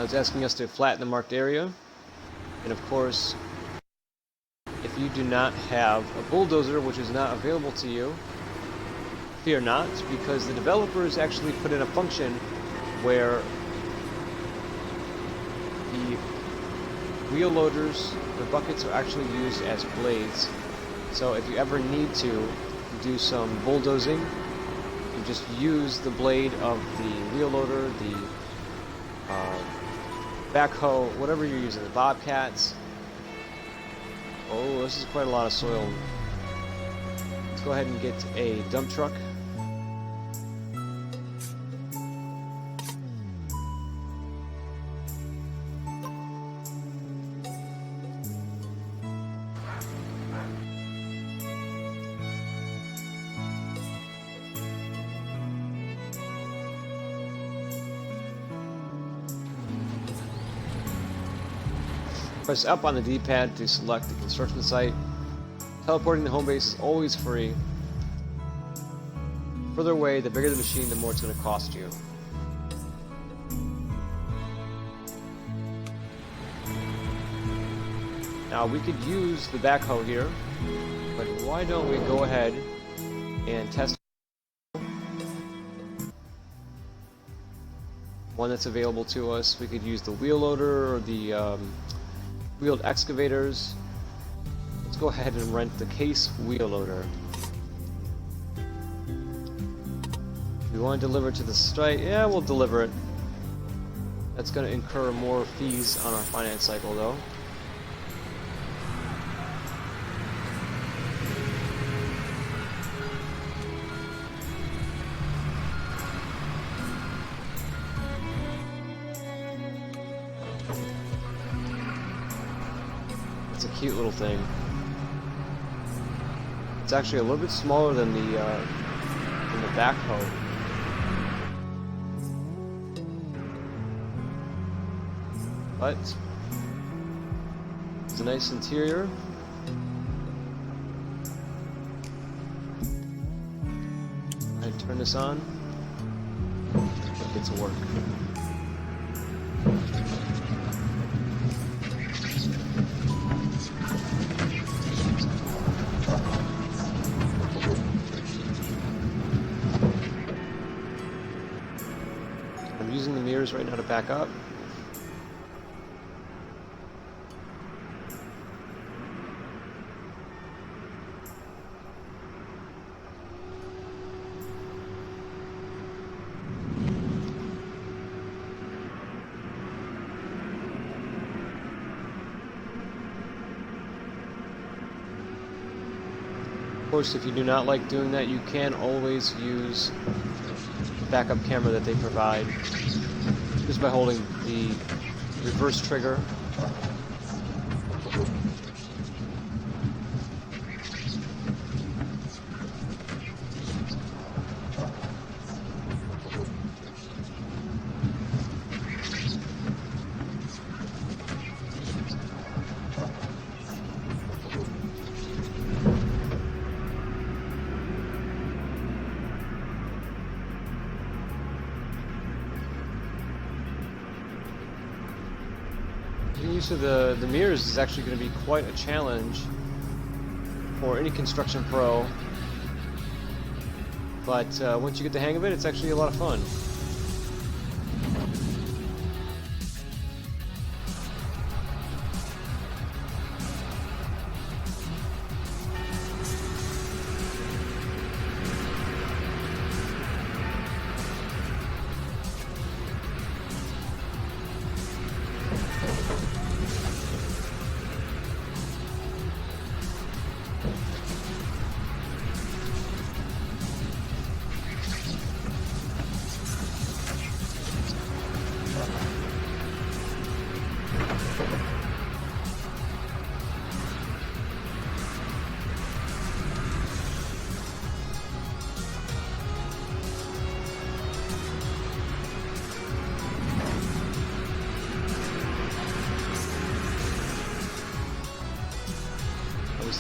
It's asking us to flatten the marked area, and of course, if you do not have a bulldozer, which is not available to you, fear not, because the developers actually put in a function where the wheel loaders, the buckets, are actually used as blades. So if you ever need to do some bulldozing, you just use the blade of the wheel loader, the backhoe, whatever you're using, the bobcats. Oh, this is quite a lot of soil. Let's go ahead and get a dump truck. Press up on the D-pad to select the construction site. Teleporting the home base is always free. Further away, the bigger the machine, the more it's going to cost you. Now we could use the backhoe here, but why don't we go ahead and test one that's available to us. We could use the wheel loader or the wheeled excavators. Let's go ahead and rent the case wheel loader. We want to deliver to the site. Yeah, we'll deliver it. That's going to incur more fees on our finance cycle, though. It's a cute little thing. It's actually a little bit smaller than the backhoe. But it's a nice interior. I turn this on. Get to work. I'm using the mirrors right now to back up. Of course, if you do not like doing that, you can always use the backup camera that they provide just by holding the reverse trigger. The use of the mirrors is actually going to be quite a challenge for any construction pro, but once you get the hang of it, it's actually a lot of fun.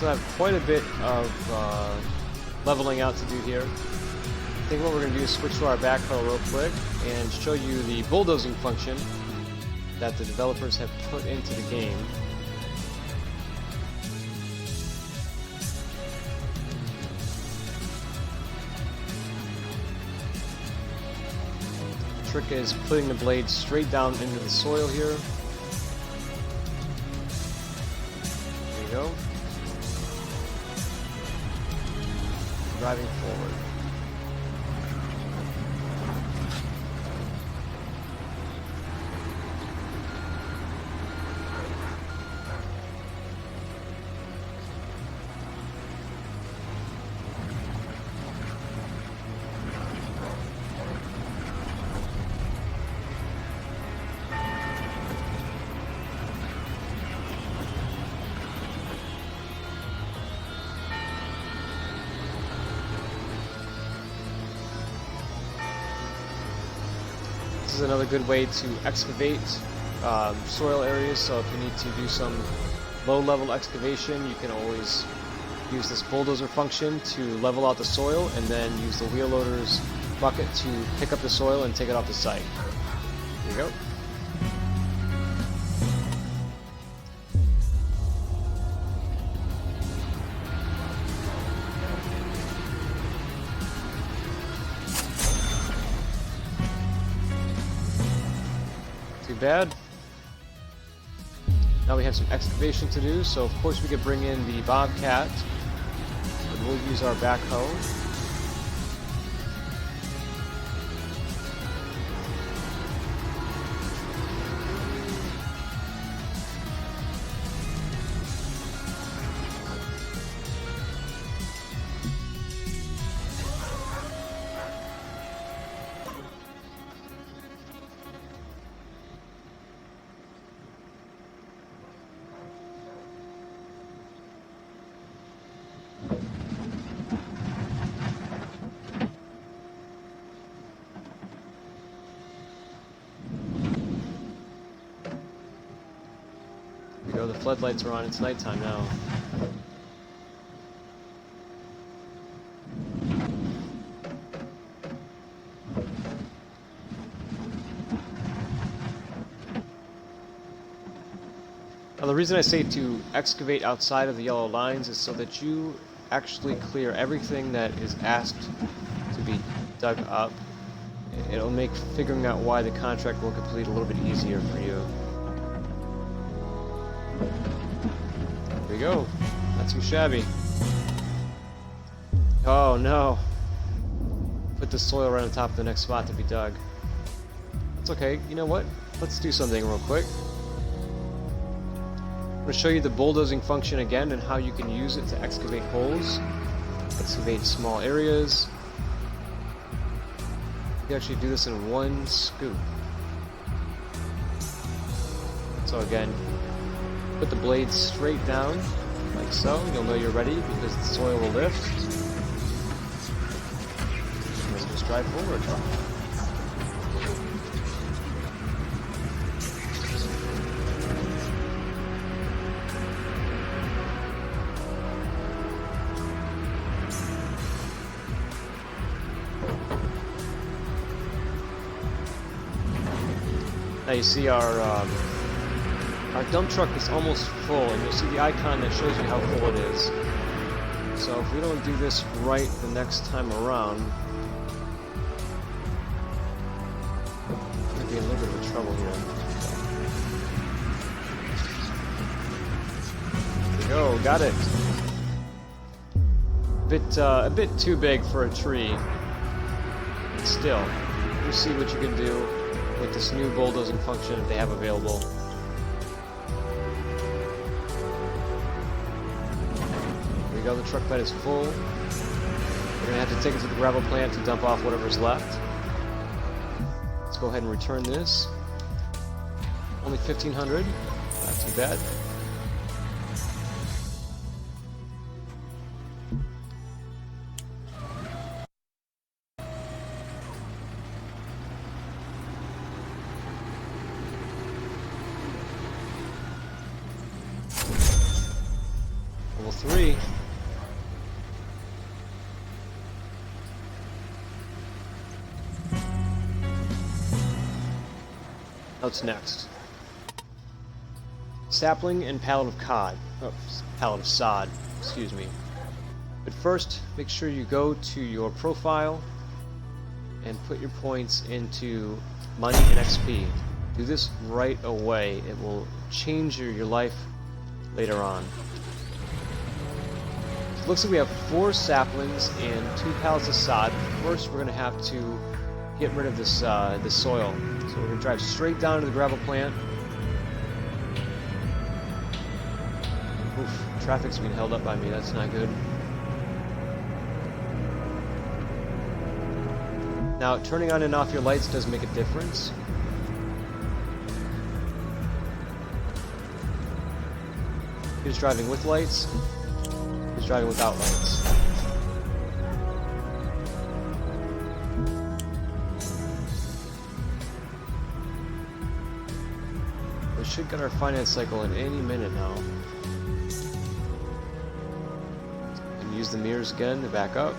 still have quite a bit of leveling out to do here. I think what we're going to do is switch to our backhoe real quick and show you the bulldozing function that the developers have put into the game. The trick is putting the blade straight down into the soil here. There you go. Driving forward. This is another good way to excavate soil areas, so if you need to do some low-level excavation, you can always use this bulldozer function to level out the soil, and then use the wheel loader's bucket to pick up the soil and take it off the site. There you go. Bad. Now we have some excavation to do, so of course we could bring in the Bobcat, and we'll use our backhoe. The floodlights are on, it's nighttime now. Now the reason I say to excavate outside of the yellow lines is so that you actually clear everything that is asked to be dug up. It'll make figuring out why the contract will complete a little bit easier for you. There we go. Not too shabby. Oh no. Put the soil right on top of the next spot to be dug. It's okay. You know what? Let's do something real quick. I'm going to show you the bulldozing function again and how you can use it to excavate holes, excavate small areas. You can actually do this in one scoop. So again, put the blade straight down, like so. You'll know you're ready because the soil will lift. Let's just drive forward. Now you see our dump truck is almost full, and you'll see the icon that shows you how full it is. So if we don't do this right the next time around, we're going to be in a little bit of trouble here. There we go, got it. A bit too big for a tree. But still, you see what you can do with this new bulldozing function that they have available. There we go, the truck bed is full. We're going to have to take it to the gravel plant to dump off whatever's left. Let's go ahead and return this. Only 1,500, not too bad. Level 3. What's next? Sapling and pallet of cod. Oh, pallet of sod. Excuse me. But first, make sure you go to your profile and put your points into money and XP. Do this right away. It will change your life later on. So it looks like we have 4 saplings and 2 pallets of sod. First, we're going to have to get rid of this this soil. So we're going to drive straight down to the gravel plant. Oof, traffic's being held up by me. That's not good. Now, turning on and off your lights does make a difference. Who's driving with lights? Who's driving without lights? We should get our finance cycle in any minute now. And use the mirrors again to back up.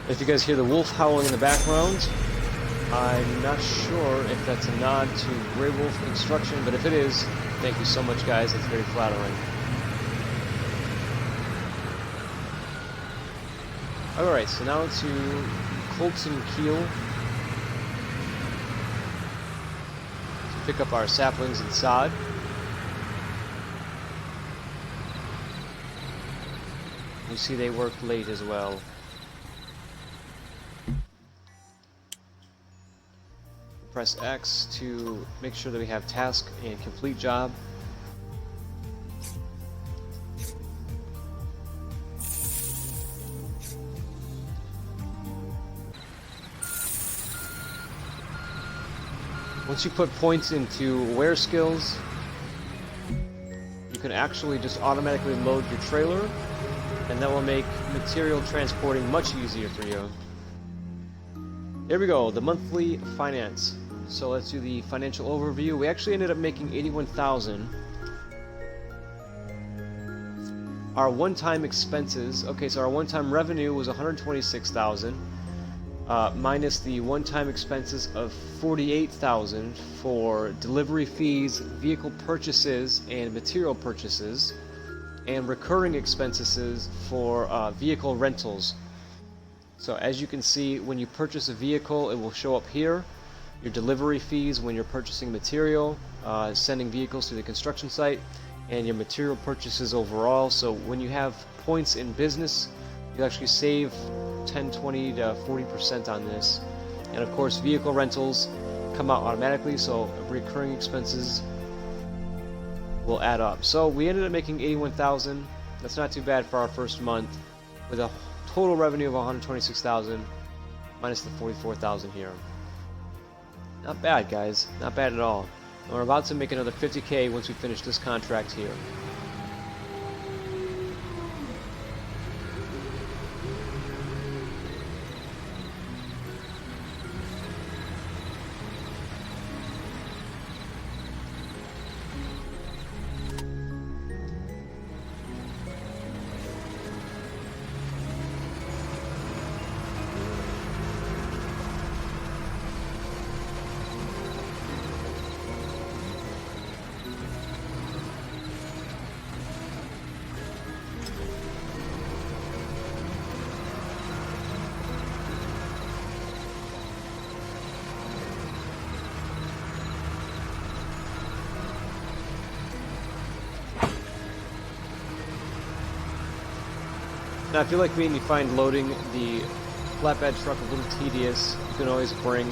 If you guys hear the wolf howling in the background, I'm not sure if that's a nod to Grey Wolf Construction, but if it is, thank you so much, guys. That's very flattering. Alright, so now to Colton Keel to pick up our saplings and sod. You see they worked late as well. Press X to make sure that we have task and complete job. Once you put points into wear skills, you can actually just automatically load your trailer, and that will make material transporting much easier for you. Here we go, the monthly finance. So let's do the financial overview. We actually ended up making 81,000. Our one-time expenses, okay, so our one-time revenue was 126,000, minus the one-time expenses of 48,000 for delivery fees, vehicle purchases, and material purchases, and recurring expenses for vehicle rentals. So as you can see, when you purchase a vehicle, it will show up here. Your delivery fees when you're purchasing material, sending vehicles to the construction site, and your material purchases overall. So when you have points in business, you actually save 10, 20 to 40% on this. And of course, vehicle rentals come out automatically, so recurring expenses will add up. So we ended up making 81,000. That's not too bad for our first month, with a total revenue of 126,000 minus the 44,000 here. Not bad, guys. Not bad at all. And we're about to make another 50K once we finish this contract here. Now, if you're like me and you find loading the flatbed truck a little tedious, you can always bring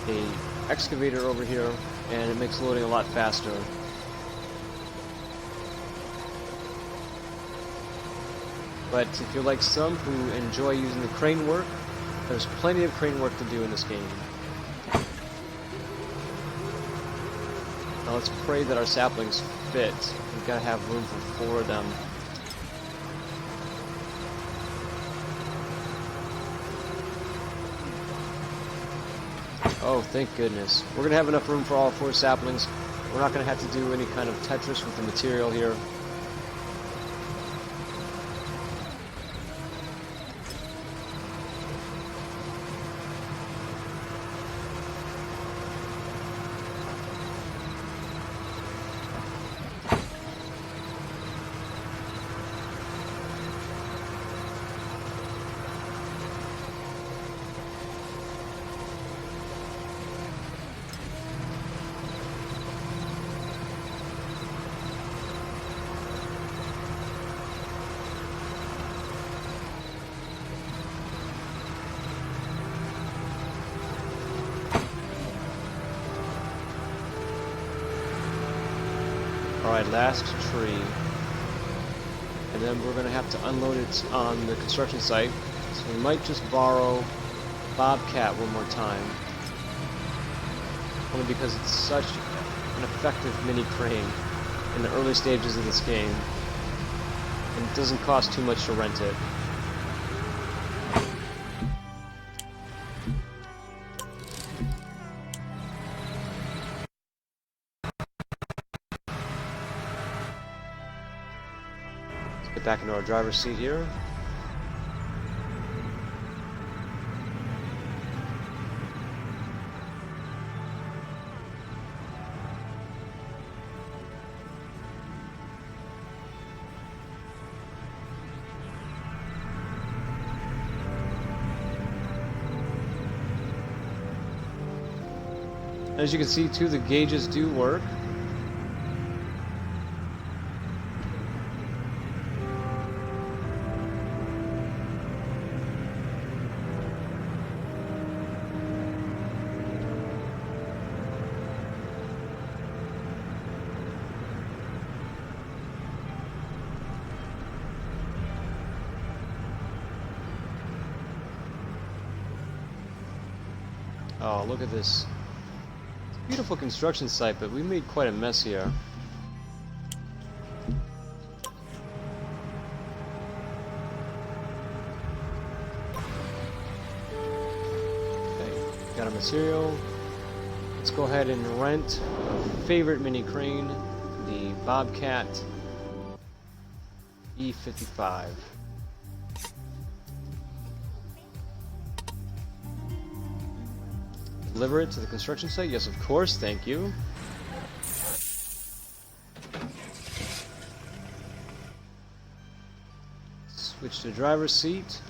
a excavator over here, and it makes loading a lot faster. But if you're like some who enjoy using the crane work, there's plenty of crane work to do in this game. Now let's pray that our saplings fit. We've got to have room for 4 of them. Oh, thank goodness. We're going to have enough room for all 4 saplings. We're not going to have to do any kind of Tetris with the material here. Alright, last tree. And then we're going to have to unload it on the construction site. So we might just borrow Bobcat one more time. Only because it's such an effective mini crane in the early stages of this game. And it doesn't cost too much to rent it. Get back into our driver's seat here. As you can see too, the gauges do work. Oh, look at this. It's a beautiful construction site, but we made quite a mess here. Okay, got our material. Let's go ahead and rent our favorite mini crane, the Bobcat E55. Deliver it to the construction site? Yes, of course, thank you. Switch to driver's seat.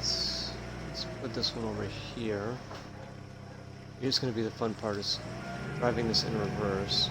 Let's put this one over here. Here's going to be the fun part, is driving this in reverse.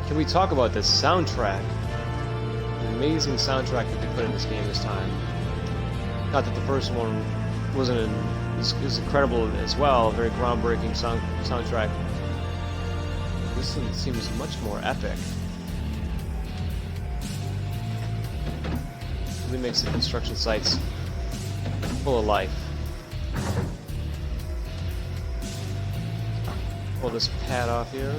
Can we talk about this soundtrack? An amazing soundtrack that they put in this game this time. Not that the first one wasn't was incredible as well, a very groundbreaking soundtrack. This one seems much more epic. Really makes the construction sites full of life. Pull this pad off here.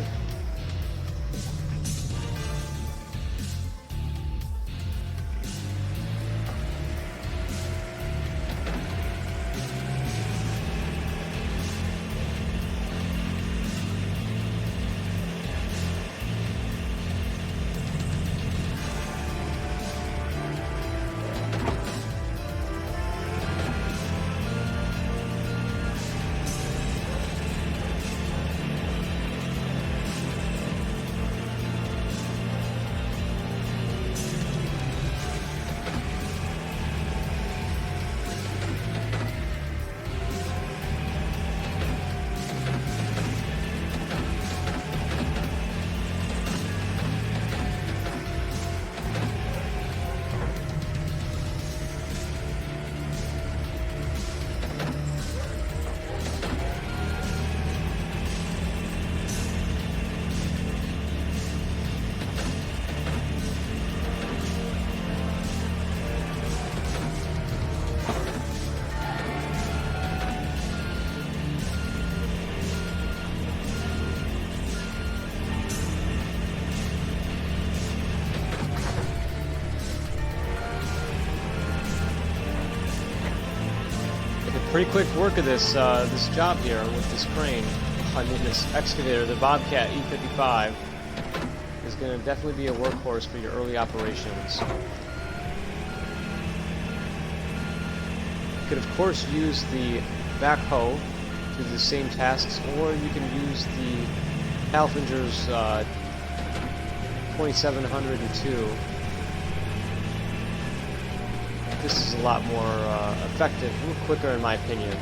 pretty quick work of this this job here with this crane. I mean, this excavator, the Bobcat E55, is going to definitely be a workhorse for your early operations. You could, of course, use the backhoe to do the same tasks, or you can use the Halfinger's 2702. This is a lot more effective, a little quicker in my opinion.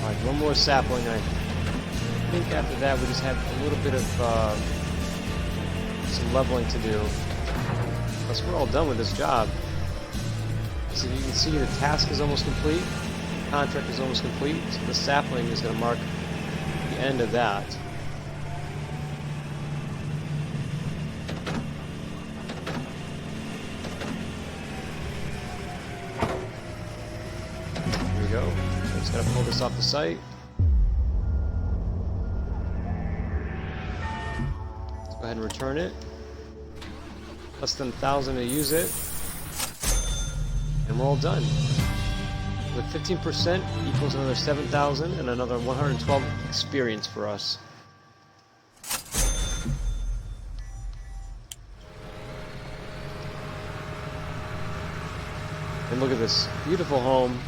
Alright, one more sapling. I think after that we just have a little bit of some leveling to do. Plus we're all done with this job. So you can see the task is almost complete, the contract is almost complete, so the sapling is going to mark the end of that. Here we go. I'm just going to pull this off the site. Let's go ahead and return it. Less than 1,000 to use it. And we're all done. With 15% equals another 7,000 and another 112 experience for us. And look at this beautiful home.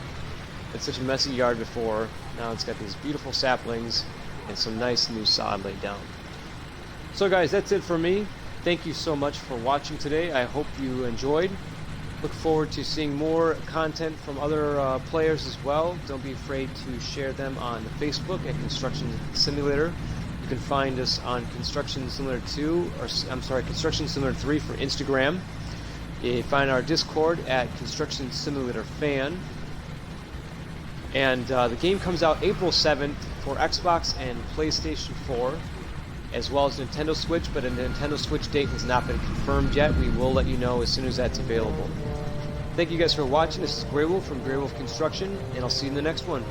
It's such a messy yard before. Now it's got these beautiful saplings and some nice new sod laid down. So guys, that's it for me. Thank you so much for watching today. I hope you enjoyed. Look forward to seeing more content from other players as well. Don't be afraid to share them on Facebook at Construction Simulator. You can find us on Construction Simulator 2, or I'm sorry, Construction Simulator 3 for Instagram. You find our Discord at Construction Simulator Fan. And the game comes out April 7th for Xbox and PlayStation 4, as well as Nintendo Switch, but a Nintendo Switch date has not been confirmed yet. We will let you know as soon as that's available. Thank you guys for watching. This is Grey Wolf from Grey Wolf Construction, and I'll see you in the next one.